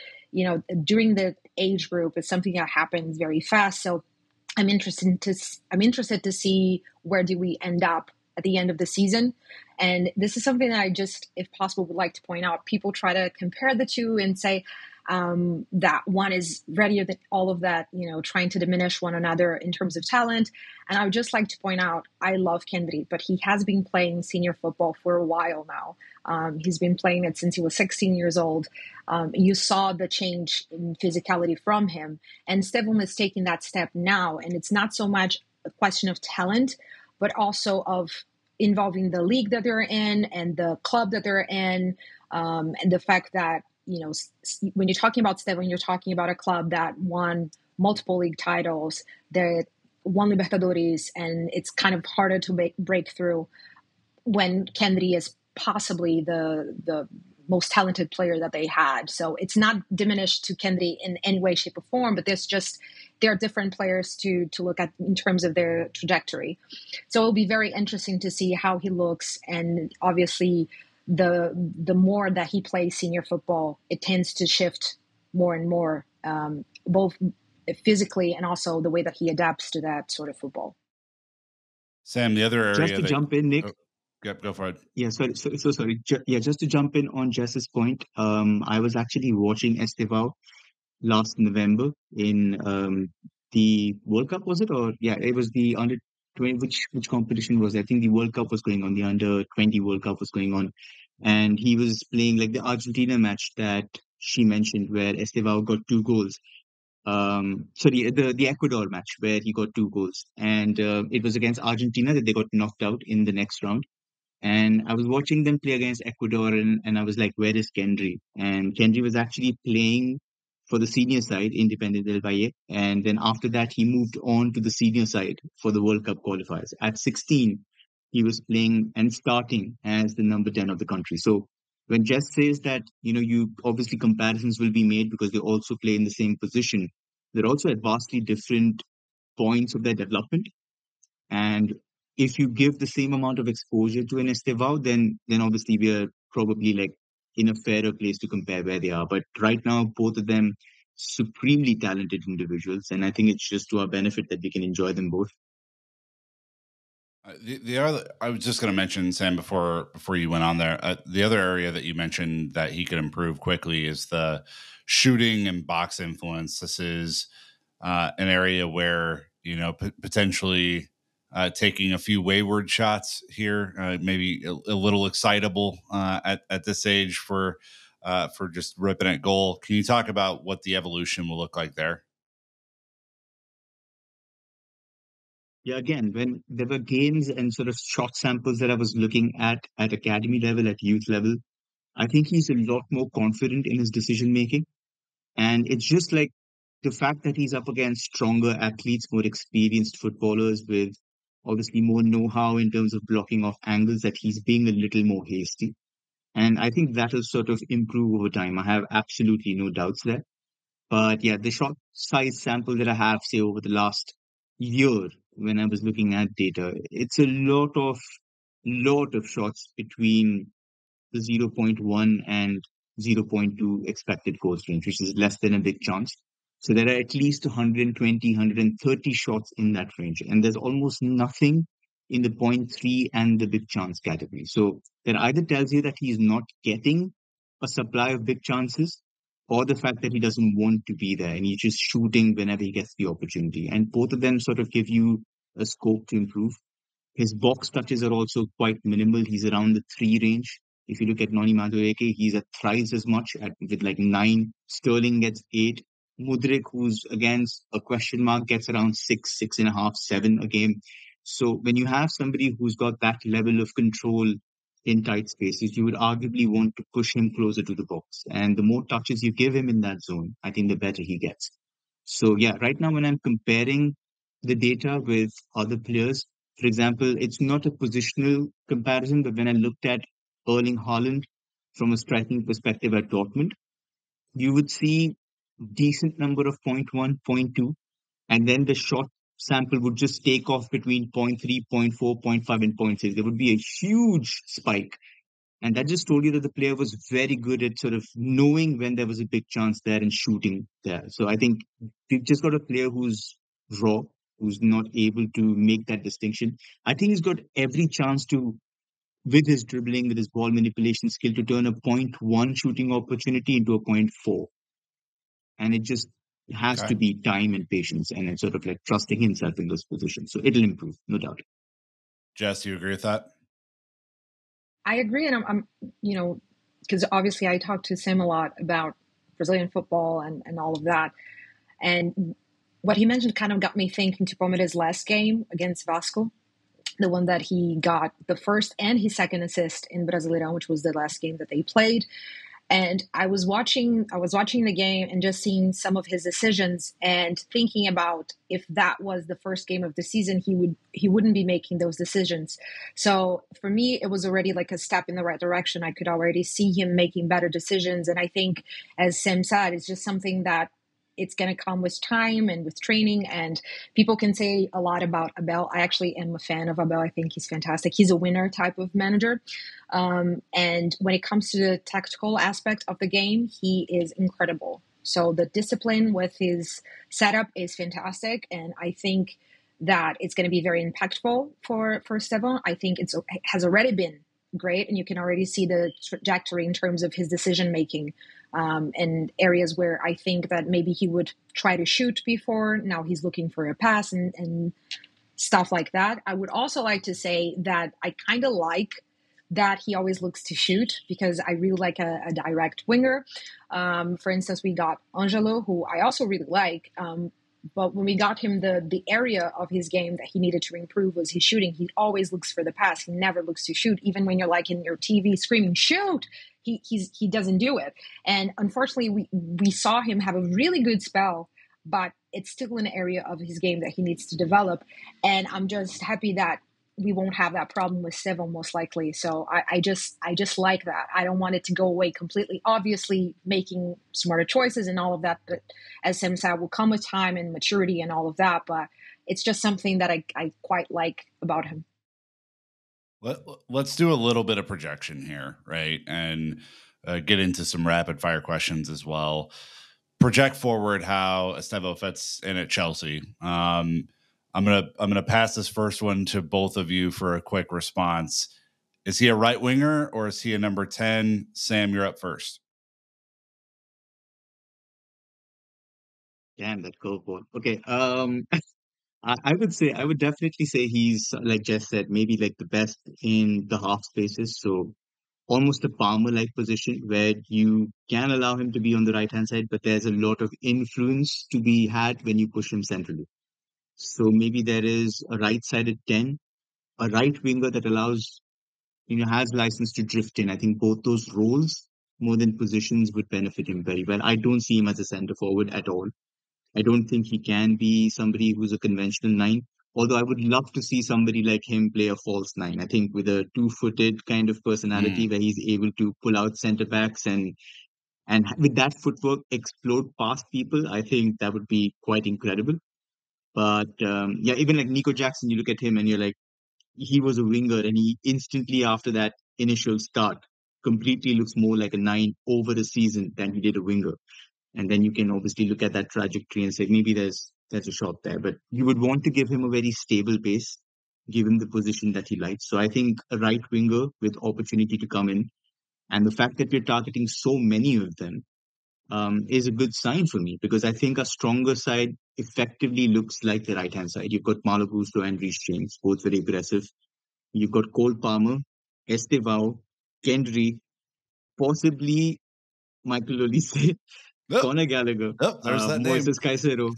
during the age group, it's something that happens very fast. So I'm interested to see where do we end up at the end of the season. And this is something that I just, if possible, would like to point out. People try to compare the two and say that one is readier than all of that, trying to diminish one another in terms of talent. And I would just like to point out, I love Kendry, but he has been playing senior football for a while now. He's been playing it since he was 16 years old. You saw the change in physicality from him. And Estevão is taking that step now. And it's not so much a question of talent, but also of involving the league that they're in and the club that they're in, and the fact that, when you're talking about Estevão, you're talking about a club that won multiple league titles, that won Libertadores, and it's kind of harder to break through when Kendry is possibly the most talented player that they had. So it's not diminished to Kendry in any way, shape, or form, but there are different players to look at in terms of their trajectory. So it'll be very interesting to see how he looks. And obviously, the more that he plays senior football, it tends to shift more and more, both physically and also the way that he adapts to that sort of football. Sam, the other area just to jump in, Nick. Go for it. Yeah, sorry. Just to jump in on Jess's point, I was actually watching Estevao last November in the World Cup, was it? Or yeah, it was the under 20. Which competition was it? I think the World Cup was going on. The under 20 World Cup was going on, and he was playing like the Argentina match that she mentioned, where Estevao got 2 goals. Sorry, the Ecuador match where he got 2 goals, and it was against Argentina that they got knocked out in the next round. And I was watching them play against Ecuador, and I was like, where is Kendry? And Kendry was actually playing for the senior side, Independiente del Valle. And then after that, he moved on to the senior side for the World Cup qualifiers. At 16, he was playing and starting as the number 10 of the country. So when Jess says that, you obviously comparisons will be made because they also play in the same position, they're also at vastly different points of their development. And if you give the same amount of exposure to an Estevao, then obviously we are probably like in a fairer place to compare where they are. But right now, both of them supremely talented individuals, and I think it's just to our benefit that we can enjoy them both. The other, I was just going to mention, Sam, before you went on there, the other area that you mentioned that he could improve quickly is the shooting and box influence. This is an area where, potentially taking a few wayward shots here, maybe a little excitable at this age for just ripping at goal. Can you talk about what the evolution will look like there? Yeah, again, when there were games and sort of shot samples that I was looking at academy level, at youth level, I think he's a lot more confident in his decision making. And it's just like the fact that he's up against stronger athletes, more experienced footballers with obviously more know-how in terms of blocking off angles, that he's being a little more hasty. And I think that'll sort of improve over time. I have absolutely no doubts there. But yeah, the shot size sample that I have, say, over the last year, when I was looking at data, it's a lot of shots between the 0.1 and 0.2 expected goals range, which is less than a big chance. So there are at least 120, 130 shots in that range. And there's almost nothing in the 0.3 and the big chance category. So that either tells you that he's not getting a supply of big chances, or the fact that he doesn't want to be there and he's just shooting whenever he gets the opportunity. And both of them sort of give you a scope to improve. His box touches are also quite minimal. He's around the 3 range. If you look at Noni Madueke, he's at thrice as much with like 9. Sterling gets 8. Mudrik, who's against a question mark, gets around 6.5, 7 a game. So when you have somebody who's got that level of control in tight spaces, you would arguably want to push him closer to the box. And the more touches you give him in that zone, I think the better he gets. So yeah, right now when I'm comparing the data with other players, for example, it's not a positional comparison, but when I looked at Erling Haaland from a striking perspective at Dortmund, you would see decent number of point 0.1, point 0.2, and then the short sample would just take off between point 0.3, point 0.4, point 0.5, and point 0.6. There would be a huge spike. And that just told you that the player was very good at sort of knowing when there was a big chance there and shooting there. So I think we've just got a player who's raw, who's not able to make that distinction. I think he's got every chance to, with his dribbling, with his ball manipulation skill, to turn a point 0.1 shooting opportunity into a point 0.4. And it just has to be time and patience and sort of like trusting himself in those positions. So it'll improve, no doubt. Jess, you agree with that? I agree. And I'm because obviously I talked to Sam a lot about Brazilian football and all of that. And what he mentioned kind of got me thinking to Palmeiras' last game against Vasco, the one that he got the first and his second assist in Brasileirão, which was the last game that they played. And I was watching the game and just seeing some of his decisions and thinking about if that was the first game of the season, he wouldn't be making those decisions. So for me, it was already like a step in the right direction. I could already see him making better decisions. And I think, as Sam said, it's just something that it's going to come with time and with training. And people can say a lot about Abel. I actually am a fan of Abel. I think he's fantastic. He's a winner type of manager. And when it comes to the tactical aspect of the game, he is incredible. So the discipline with his setup is fantastic. And I think that it's going to be very impactful for Estevao. I think it has already been great. And you can already see the trajectory in terms of his decision making. And areas where I think that maybe he would try to shoot before. Now he's looking for a pass and stuff like that. I would also like to say that I kind of like that he always looks to shoot, because I really like a direct winger. For instance, we got Angelo, who I also really like. But when we got him, the area of his game that he needed to improve was his shooting. He always looks for the pass. He never looks to shoot. Even when you're like in your TV screaming, shoot, he doesn't do it. And unfortunately, we saw him have a really good spell, but it's still an area of his game that he needs to develop. And I'm just happy that we won't have that problem with Estevao most likely. So I just like that. I don't want it to go away completely. Obviously, making smarter choices and all of that, but as Sam said, will come with time and maturity and all of that. But it's just something that I quite like about him. Let's do a little bit of projection here, right? And get into some rapid fire questions as well. Project forward how Estevao fits in at Chelsea. I'm gonna pass this first one to both of you for a quick response. Is he a right winger or is he a number 10? Sam, you're up first. Damn, that curveball. Okay. I would definitely say he's, like Jess said, maybe like the best in the half spaces. So almost a Palmer-like position where you can allow him to be on the right-hand side, but there's a lot of influence to be had when you push him centrally. So maybe there is a right-sided 10, a right winger that allows, has license to drift in. I think both those roles, more than positions, would benefit him very well. I don't see him as a centre forward at all. I don't think he can be somebody who's a conventional 9. Although I would love to see somebody like him play a false 9. I think with a two-footed kind of personality where he's able to pull out centre backs and with that footwork explode past people, I think that would be quite incredible. But yeah, even like Nico Jackson, you look at him and you're like, he was a winger, and he instantly after that initial start completely looks more like a 9 over the season than he did a winger. And then you can obviously look at that trajectory and say maybe there's a shot there. But you would want to give him a very stable pace, give him the position that he likes. So I think a right winger with opportunity to come in, and the fact that we're targeting so many of them is a good sign for me, because I think a stronger side effectively looks like the right hand side. You've got Malo Gusto and Reece James, both very aggressive. You've got Cole Palmer, Estevao, Kendry, possibly Michael Olise. Conor Gallagher, There's that name. Moises Caicedo.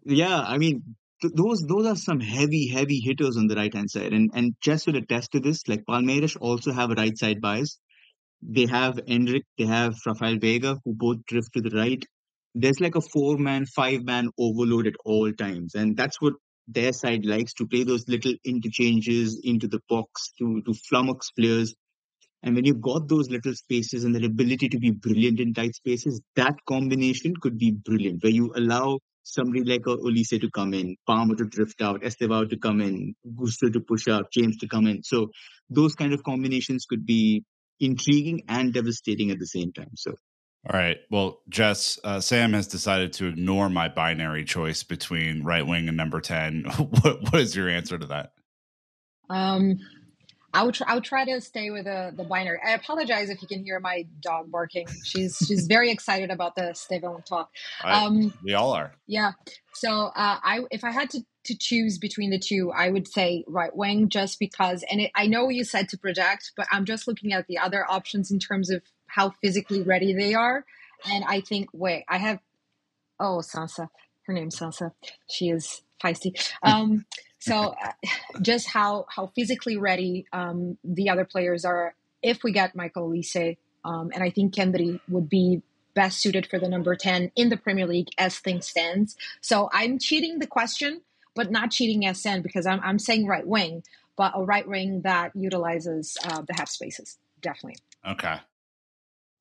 Yeah, I mean, those are some heavy hitters on the right hand side, and just will attest to this. Like Palmeiras also have a right side bias. They have Endrick, they have Rafael Veiga, who both drift to the right. There's like a 4-man, 5-man overload at all times, and that's what their side likes, to play those little interchanges into the box to flummox players. And when you've got those little spaces and the ability to be brilliant in tight spaces, that combination could be brilliant, where you allow somebody like a Olise to come in, Palmer to drift out, Estevao to come in, Gusto to push up, James to come in. So those kind of combinations could be intriguing and devastating at the same time. So, all right. Well, Jess, Sam has decided to ignore my binary choice between right wing and number 10. What is your answer to that? I would try to stay with the binary. I apologize if you can hear my dog barking. She's very excited about the Estevao talk. We all are. Yeah. So if I had to choose between the two, I would say right wing, just because. And I know you said to project, but I'm just looking at the other options in terms of how physically ready they are. And I think, Sansa. Her name's Sansa. She is feisty. So just how physically ready the other players are if we get Michael Olise. And I think Kendry would be best suited for the number 10 in the Premier League as things stands. So I'm cheating the question, but not cheating SN, because I'm saying right wing, but a right wing that utilizes the half spaces. Definitely. Okay.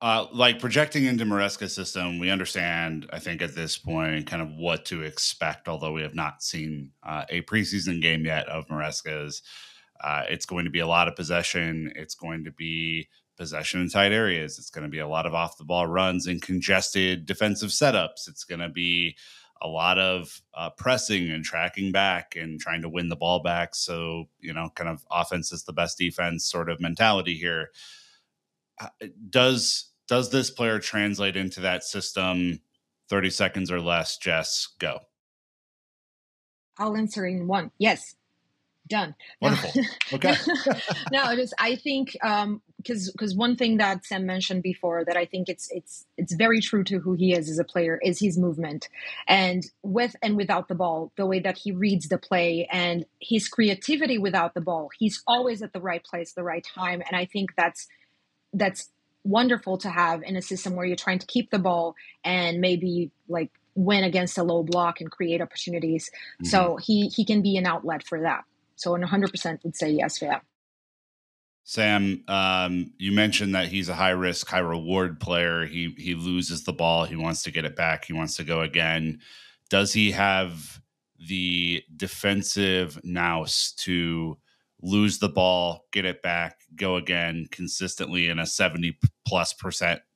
Like projecting into Maresca's system, we understand, I think, at this point, kind of what to expect, although we have not seen a preseason game yet of Maresca's. It's going to be a lot of possession. It's going to be possession in tight areas. It's going to be a lot of off-the-ball runs and congested defensive setups. It's going to be a lot of pressing and tracking back and trying to win the ball back. So, kind of offense is the best defense sort of mentality here. Does this player translate into that system? 30 seconds or less, Jess, go. I'll answer in one. Yes. Done. Wonderful. Okay. No, it is. I think because one thing that Sam mentioned before that I think it's very true to who he is as a player is his movement, and with and without the ball, the way that he reads the play and his creativity without the ball. He's always at the right place, the right time, and I think that's wonderful to have in a system where you're trying to keep the ball and maybe like win against a low block and create opportunities. Mm-hmm. So he can be an outlet for that. So 100% would say yes for that. Sam, you mentioned that he's a high risk, high reward player. He loses the ball. He wants to get it back. He wants to go again. Does he have the defensive nous to lose the ball, get it back, go again consistently in a 70+%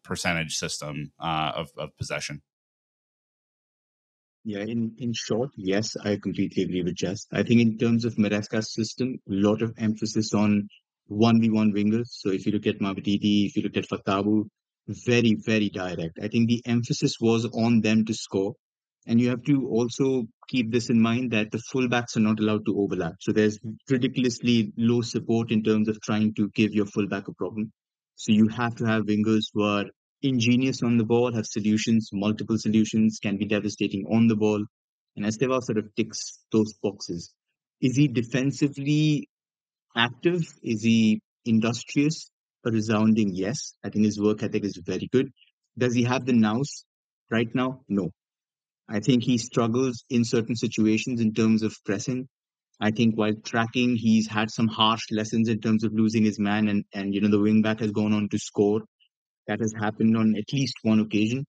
percentage system of possession? Yeah, in short, yes, I completely agree with Jess. I think in terms of Maresca's system, a lot of emphasis on 1v1 wingers. So if you look at Mavititi, if you look at Fatabu, very, very direct. I think the emphasis was on them to score. And you have to also keep this in mind that the fullbacks are not allowed to overlap. So there's ridiculously low support in terms of trying to give your fullback a problem. So you have to have wingers who are ingenious on the ball, have solutions, multiple solutions, can be devastating on the ball. And Estevao sort of ticks those boxes. Is he defensively active? Is he industrious? A resounding yes. I think his work ethic is very good. Does he have the nous right now? No. I think he struggles in certain situations in terms of pressing. I think while tracking, he's had some harsh lessons in terms of losing his man, and the wing back has gone on to score. That has happened on at least one occasion.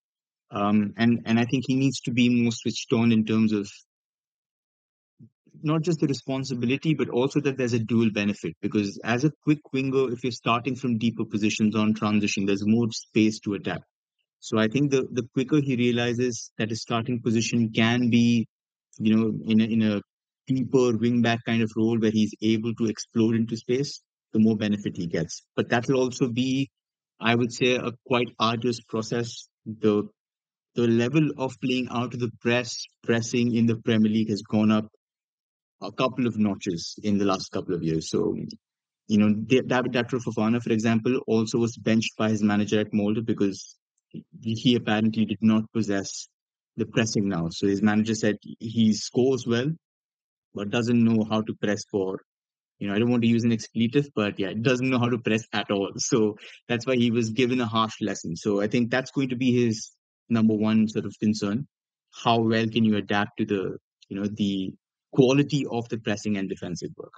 And I think he needs to be more switched on in terms of not just the responsibility, but also that there's a dual benefit. Because as a quick winger, if you're starting from deeper positions on transition, there's more space to attack. So I think the quicker he realizes that his starting position can be, in a deeper wing back kind of role where he's able to explode into space, the more benefit he gets. But that will also be, I would say, a quite arduous process. The level of playing out of the pressing in the Premier League has gone up a couple of notches in the last couple of years. So, David Datro Fofana, for example, also was benched by his manager at Molde because he apparently did not possess the pressing now. So his manager said he scores well, but doesn't know how to press for, I don't want to use an expletive, but yeah, doesn't know how to press at all. So that's why he was given a harsh lesson. So I think that's going to be his number one sort of concern. How well can you adapt to the quality of the pressing and defensive work?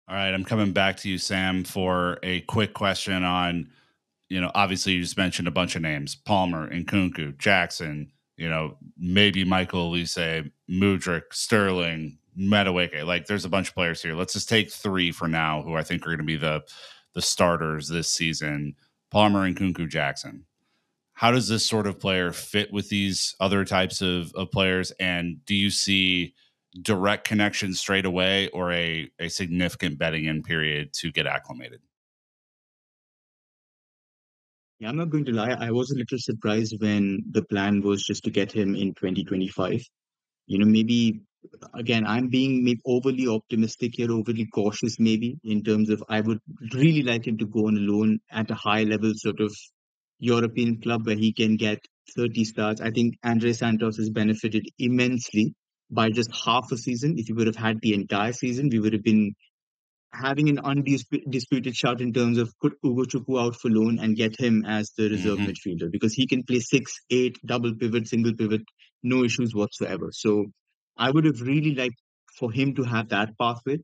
All right, I'm coming back to you, Sam, for a quick question on, obviously you just mentioned a bunch of names: Palmer, Nkunku, Jackson, maybe Michael Olise, Mudryk, Sterling, Madueke. Like, there's a bunch of players here. Let's just take three for now, who I think are going to be the starters this season: Palmer, Nkunku, Jackson. How does this sort of player fit with these other types of players? And do you see direct connection straight away, or a significant betting in period to get acclimated? Yeah, I'm not going to lie. I was a little surprised when the plan was just to get him in 2025. Maybe again, I'm being maybe overly optimistic here, overly cautious, maybe in terms of I would really like him to go on a loan at a high level sort of European club where he can get 30 starts. I think Andre Santos has benefited immensely by just half a season. If he would have had the entire season, we would have been having an undisputed shout in terms of put Ugo Chukwu out for loan and get him as the reserve Mm-hmm. midfielder, because he can play 6, 8, double pivot, single pivot, no issues whatsoever. So I would have really liked for him to have that pathway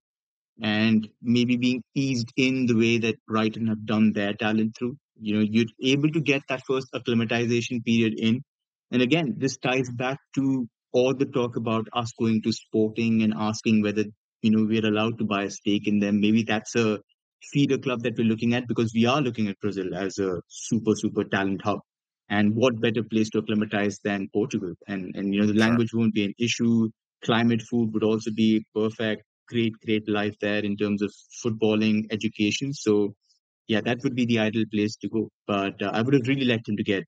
and maybe being eased in the way that Brighton have done their talent through. You're able to get that first acclimatization period in. And again, this ties back to all the talk about us going to Sporting and asking whether, we're allowed to buy a stake in them. Maybe that's a feeder club that we're looking at, because we are looking at Brazil as a super, super talent hub. And what better place to acclimatize than Portugal? And the Sure. language won't be an issue. Climate, food would also be perfect. Great life there in terms of footballing, education. So yeah, that would be the ideal place to go. But I would have really liked him to get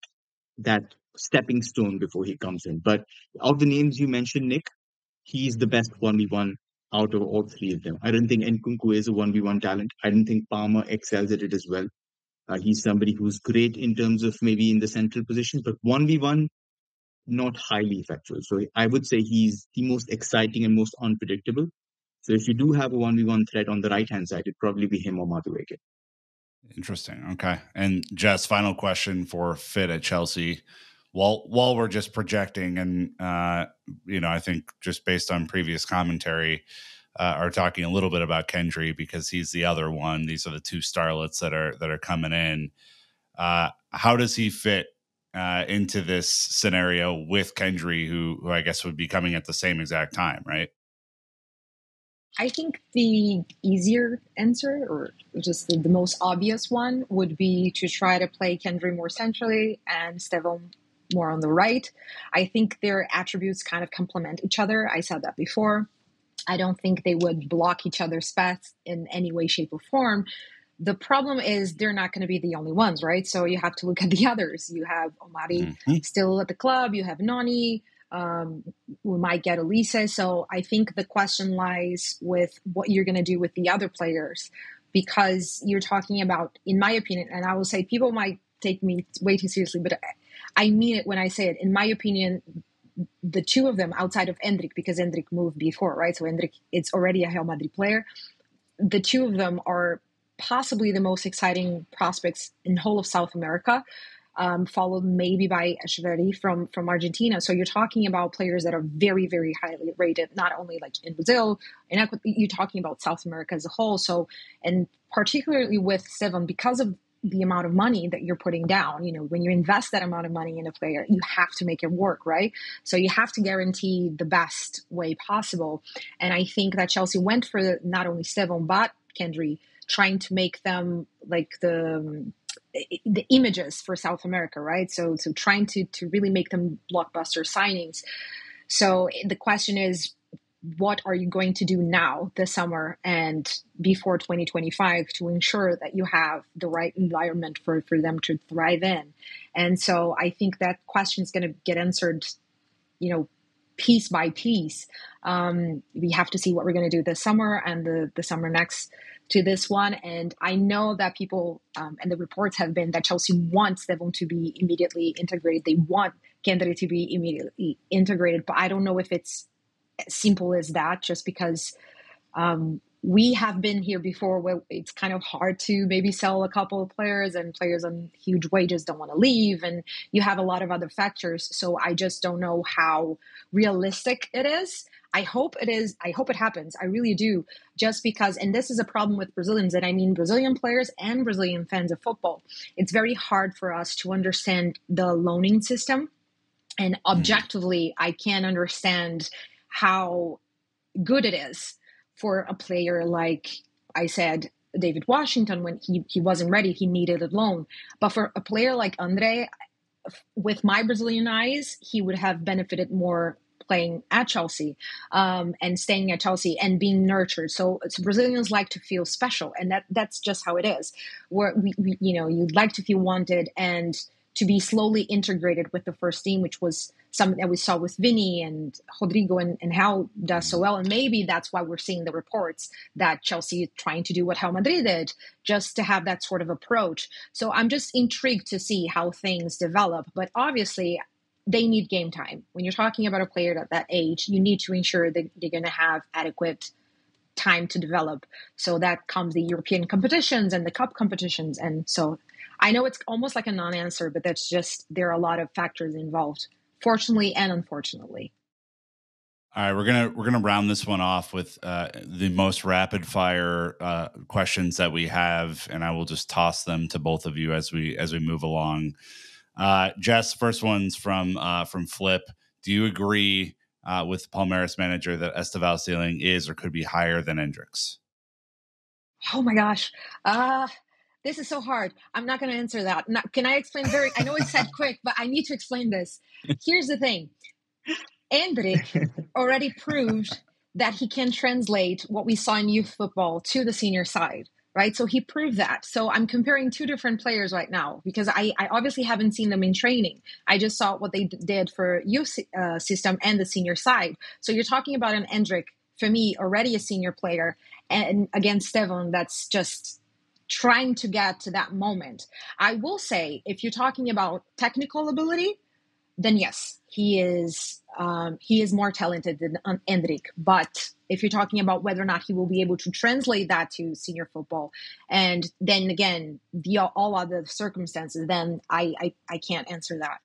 that stepping stone before he comes in. But of the names you mentioned, Nick, he's the best 1v1 out of all three of them. I don't think Nkunku is a 1v1 talent. I don't think Palmer excels at it as well. He's somebody who's great in terms of maybe in the central position, but 1v1, not highly effectual. So I would say he's the most exciting and most unpredictable. So if you do have a 1v1 threat on the right hand side, it'd probably be him or Madueke. Interesting. Okay. And Jess, final question for Fit at Chelsea. While we're just projecting, and I think just based on previous commentary, are talking a little bit about Kendry because he's the other one. These are the two starlets that are coming in. How does he fit into this scenario with Kendry, who I guess would be coming at the same exact time, right? I think the easier answer, or just the most obvious one, would be to try to play Kendry more centrally and Estevao more on the right. I think their attributes kind of complement each other. I said that before. I don't think they would block each other's paths in any way, shape, or form. The problem is they're not going to be the only ones, right? So you have to look at the others. You have Omari still at the club. You have Noni. We might get Olise. So I think the question lies with what you're going to do with the other players, because you're talking about, in my opinion, and I will say people might take me way too seriously, but I mean it when I say it. In my opinion, the two of them outside of Endrick, because Endrick moved before, right? So Endrick, it's already a Real Madrid player. The two of them are possibly the most exciting prospects in the whole of South America, followed maybe by Echeverri from Argentina. So you're talking about players that are very, very highly rated, not only like in Brazil, you're talking about South America as a whole. So, and particularly with Sevan, because of the amount of money that you're putting down, when you invest that amount of money in a player, you have to make it work, right? So you have to guarantee the best way possible. And I think that Chelsea went for not only Sevan, but Kendry, trying to make them like the images for South America, right? So trying to really make them blockbuster signings. So the question is, what are you going to do now this summer and before 2025 to ensure that you have the right environment for them to thrive in? And so I think that question is going to get answered, piece by piece. We have to see what we're going to do this summer and the summer next to this one. And I know that people and the reports have been that Chelsea wants Devon to be immediately integrated. They want Kendrick to be immediately integrated, but I don't know if it's as simple as that, just because we have been here before where it's kind of hard to maybe sell a couple of players, and players on huge wages don't want to leave, and you have a lot of other factors. So I just don't know how realistic it is. I hope it is. I hope it happens. I really do. Just because, and this is a problem with Brazilians, and I mean Brazilian players and Brazilian fans of football. It's very hard for us to understand the loaning system. And objectively, I can't understand how good it is for a player like, I said, David Washington, when he wasn't ready, he needed a loan. But for a player like Andre, with my Brazilian eyes, he would have benefited more playing at Chelsea and staying at Chelsea and being nurtured. So Brazilians like to feel special, and that's just how it is. Where we you'd like to feel wanted and to be slowly integrated with the first team, which was something that we saw with Vini and Rodrigo and how does so well. And maybe that's why we're seeing the reports that Chelsea is trying to do what Real Madrid did, just to have that sort of approach. So I'm just intrigued to see how things develop. But obviously, they need game time. When you're talking about a player at that age, you need to ensure that they're going to have adequate time to develop. So that comes the European competitions and the cup competitions. And so I know it's almost like a non-answer, but that's just, there are a lot of factors involved, fortunately and unfortunately. All right, we're gonna round this one off with the most rapid fire questions that we have, and I will just toss them to both of you as we move along. Jess, first one's from Flip. Do you agree with Palmeiras manager that Estevao ceiling is or could be higher than Endrick's? Oh my gosh. This is so hard. I'm not going to answer that. Can I explain I know it's said quick, but I need to explain this. Here's the thing. Endrick already proved that he can translate what we saw in youth football to the senior side, right? So he proved that. So I'm comparing two different players right now because I obviously haven't seen them in training. I just saw what they did for youth system and the senior side. So you're talking about an Endrick, for me, already a senior player, and against Estevao, that's just trying to get to that moment. I will say, if you're talking about technical ability, then yes, he is more talented than Endrick. But if you're talking about whether or not he will be able to translate that to senior football, and then again, all other circumstances, then I can't answer that.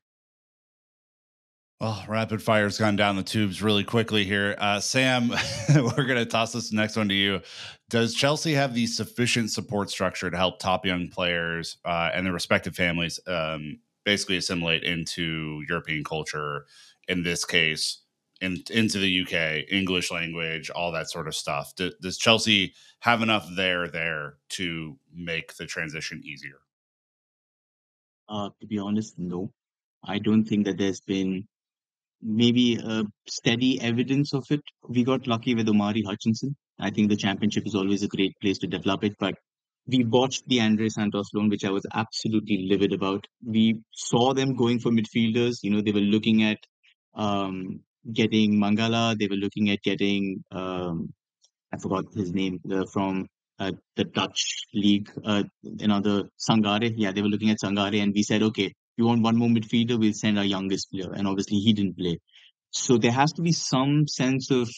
Well, rapid fire's gone down the tubes really quickly here. Sam, we're going to toss this next one to you. Does Chelsea have the sufficient support structure to help top young players and their respective families basically assimilate into European culture, in this case, into the UK, English language, all that sort of stuff? Does Chelsea have enough there to make the transition easier? To be honest, no. I don't think that there's been maybe steady evidence of it. We got lucky with Omari Hutchinson. I think the championship is always a great place to develop it, but we watched the Andre Santos loan, which I was absolutely livid about. We saw them going for midfielders. They were looking at getting Mangala. They were looking at getting, I forgot his name, from the Dutch league, another Sangare. Yeah, they were looking at Sangare, and we said, okay, we want one more midfielder, we'll send our youngest player. And obviously he didn't play. So there has to be some sense of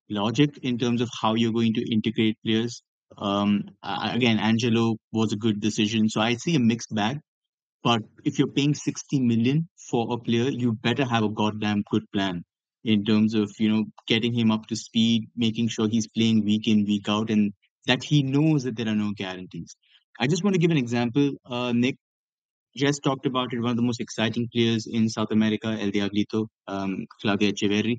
logic in terms of how you're going to integrate players. Again, Angelo was a good decision. So I see a mixed bag. But if you're paying 60 million for a player, you better have a goddamn good plan in terms of, getting him up to speed, making sure he's playing week in, week out, and that he knows that there are no guarantees. I just want to give an example. Nick just talked about it. One of the most exciting players in South America, El Diablito, Claudia Echeverri.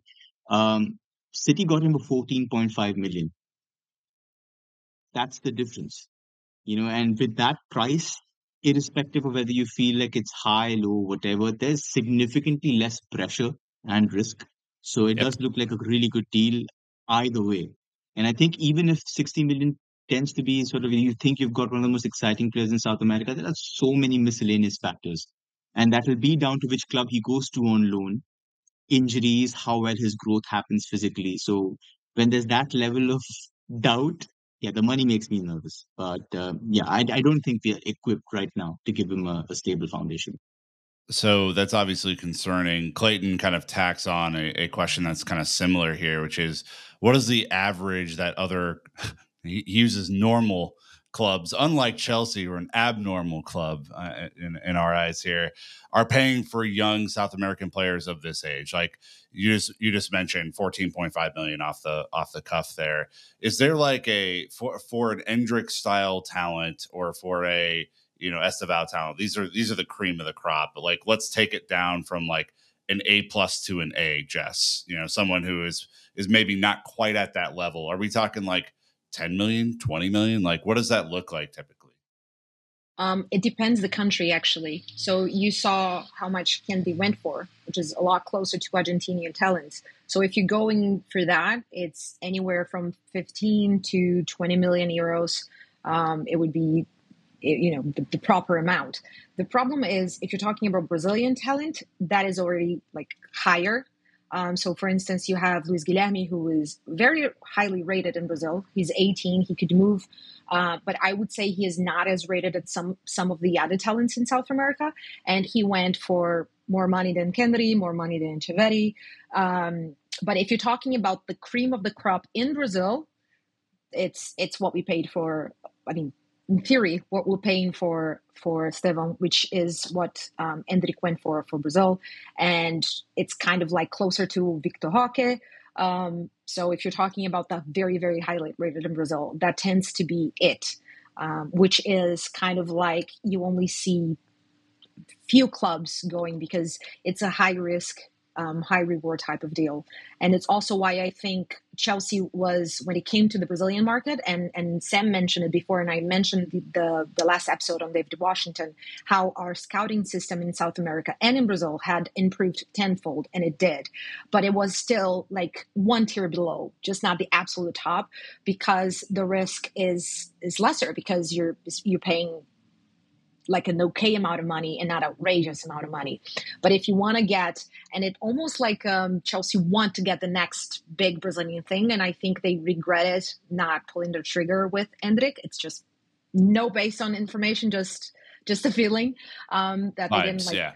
City got him for 14.5 million. That's the difference. And with that price, irrespective of whether you feel like it's high, low, whatever, there's significantly less pressure and risk. So it does look like a really good deal either way. And I think even if 60 million tends to be sort of, you think you've got one of the most exciting players in South America, there are so many miscellaneous factors. And that will be down to which club he goes to on loan. injuries, how well his growth happens physically. So when there's that level of doubt, yeah, the money makes me nervous. But yeah, I don't think we are equipped right now to give him a stable foundation. So that's obviously concerning. Clayton kind of tacks on a question that's kind of similar here, which is what is the average that other, he uses normal clubs, unlike Chelsea, or an abnormal club in our eyes here, are paying for young South American players of this age? Like you just mentioned 14.5 million off the cuff there. Is there like a for an Endrick style talent, or for a Estevao talent? These are the cream of the crop. But like, let's take it down from like an A plus to an A, Jess. Someone who is maybe not quite at that level. Are we talking like 10 million, 20 million? Like, what does that look like typically? It depends the country, actually. So you saw how much Kendi went for, which is a lot closer to Argentinian talents. So if you're going for that, it's anywhere from 15 to 20 million euros. It would be the proper amount. The problem is, if you're talking about Brazilian talent, that is already like higher. So for instance, you have Luis Guilherme, who is very highly rated in Brazil. He's 18, he could move, but I would say he is not as rated as some of the other talents in South America. And he went for more money than Kendry, more money than Echeverri. But if you're talking about the cream of the crop in Brazil, it's what we paid for. I mean, in theory, what we're paying for Estevão, which is what Endrick went for Brazil, and it's kind of like closer to Victor Roque. So if you're talking about the very, very highly rated in Brazil, that tends to be it, which is kind of like you only see few clubs going because it's a high risk, high reward type of deal. And it's also why I think Chelsea was, when it came to the Brazilian market, and Sam mentioned it before, and I mentioned the last episode on David Washington, how our scouting system in South America and in Brazil had improved tenfold, and it did. But it was still like one tier below, just not the absolute top, because the risk is lesser, because you're paying like an okay amount of money and not outrageous amount of money. But if you want to get, and it almost like Chelsea want to get the next big Brazilian thing, and I think they regretted not pulling the trigger with Endrick. It's just no based on information, just a feeling that they Vibes, didn't like. Yeah.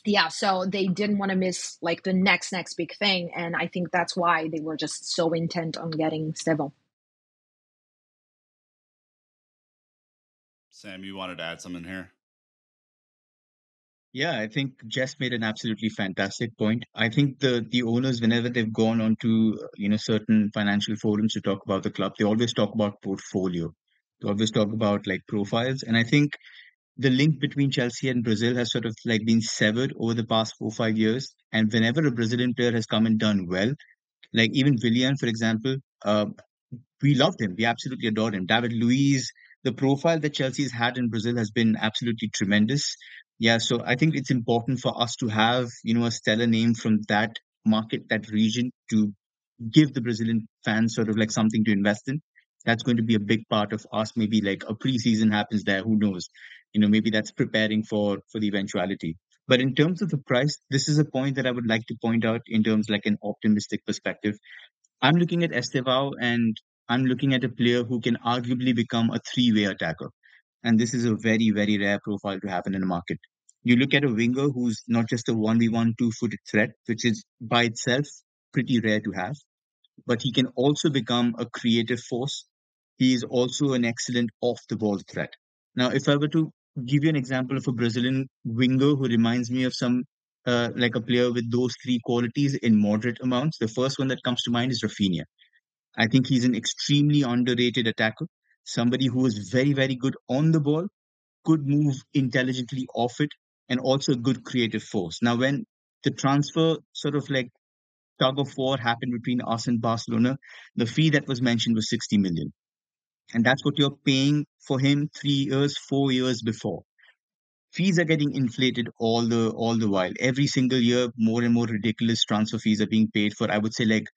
Yeah, so they didn't want to miss like the next big thing, and I think that's why they were just so intent on getting Estevão. Sam, you wanted to add something here? Yeah, I think Jess made an absolutely fantastic point. I think the owners, whenever they've gone on to certain financial forums to talk about the club, they always talk about portfolio. They always talk about like profiles, and I think the link between Chelsea and Brazil has sort of like been severed over the past 4 or 5 years. And whenever a Brazilian player has come and done well, like even Willian, for example, we loved him. We absolutely adored him. David Luiz, the profile that Chelsea's had in Brazil has been absolutely tremendous. Yeah, so I think it's important for us to have, a stellar name from that market, that region, to give the Brazilian fans sort of like something to invest in. That's going to be a big part of us. Maybe like a preseason happens there. Who knows? Maybe that's preparing for the eventuality. But in terms of the price, this is a point that I would like to point out in terms like an optimistic perspective. I'm looking at Estevao, and I'm looking at a player who can arguably become a three-way attacker. And this is a very, very rare profile to happen in the market. You look at a winger who's not just a 1v1 two-footed threat, which is by itself pretty rare to have, but he can also become a creative force. He is also an excellent off-the-ball threat. Now, if I were to give you an example of a Brazilian winger who reminds me of some like a player with those three qualities in moderate amounts, the first one that comes to mind is Rafinha. I think he's an extremely underrated attacker, somebody who is very, very good on the ball, could move intelligently off it, and also a good creative force. Now, when the transfer sort of like tug of war happened between us and Barcelona, the fee that was mentioned was 60 million. And that's what you're paying for him 3 years, 4 years before. Fees are getting inflated all the while. Every single year, more and more ridiculous transfer fees are being paid for, I would say, like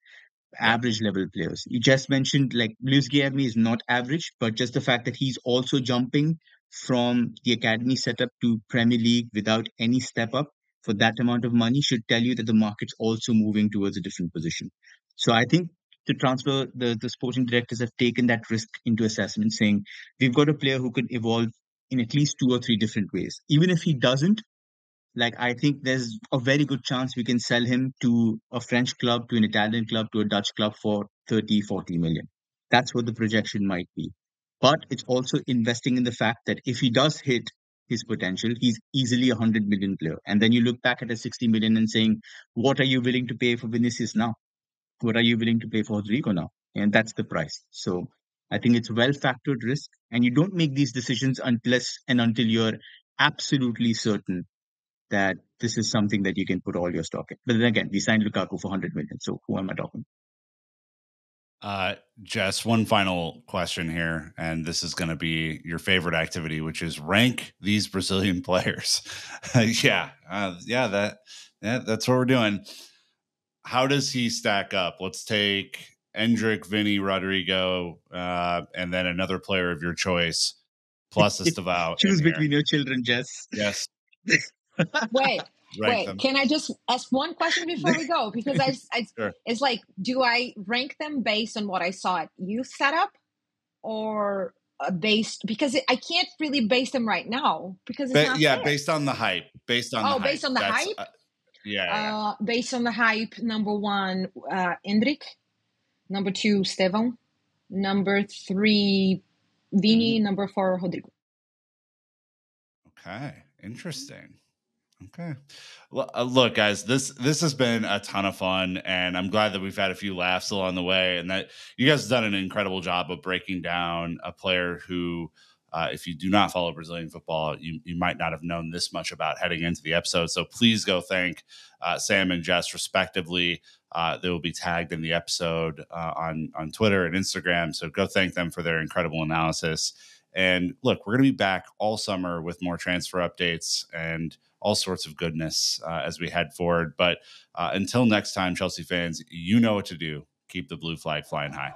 Yeah. average level players. You just mentioned like Luis Guilherme is not average, but just the fact that he's also jumping from the academy setup to Premier League without any step up, for that amount of money should tell you that the market's also moving towards a different position. So I think the sporting directors have taken that risk into assessment, saying we've got a player who could evolve in at least 2 or 3 different ways. Even if he doesn't, like, I think there's a very good chance we can sell him to a French club, to an Italian club, to a Dutch club for 30, 40 million. That's what the projection might be. But it's also investing in the fact that if he does hit his potential, he's easily a 100 million player. And then you look back at a 60 million and saying, what are you willing to pay for Vinicius now? What are you willing to pay for Rodrigo now? And that's the price. So I think it's well factored risk. And you don't make these decisions until you're absolutely certain that this is something that you can put all your stock in. But then again, we signed Lukaku for 100 million. So who am I talking? Jess, one final question here, and this is going to be your favorite activity, which is rank these Brazilian players. That's what we're doing. How does he stack up? Let's take Endrick, Vinny, Rodrigo, and then another player of your choice, plus Estevao. Choose between your children, Jess. Yes. Wait. Them. Can I just ask one question before we go? Because Sure. It's like, do I rank them based on what I saw at youth setup, or because I can't really base them right now because it's not fair. Based on the hype. Based on the hype. Based on the hype. Based on the hype, number 1, Endrick. Number 2, Estevão. Number 3, Vini. Number 4, Rodrigo. Okay, interesting. Okay. Well, look, guys, this has been a ton of fun, and I'm glad that we've had a few laughs along the way, and that you guys have done an incredible job of breaking down a player who, if you do not follow Brazilian football, you might not have known this much about heading into the episode. So please go thank Sam and Jess, respectively. They will be tagged in the episode on Twitter and Instagram. So go thank them for their incredible analysis. And look, we're going to be back all summer with more transfer updates and all sorts of goodness as we head forward. But until next time, Chelsea fans, you know what to do. Keep the blue flag flying high.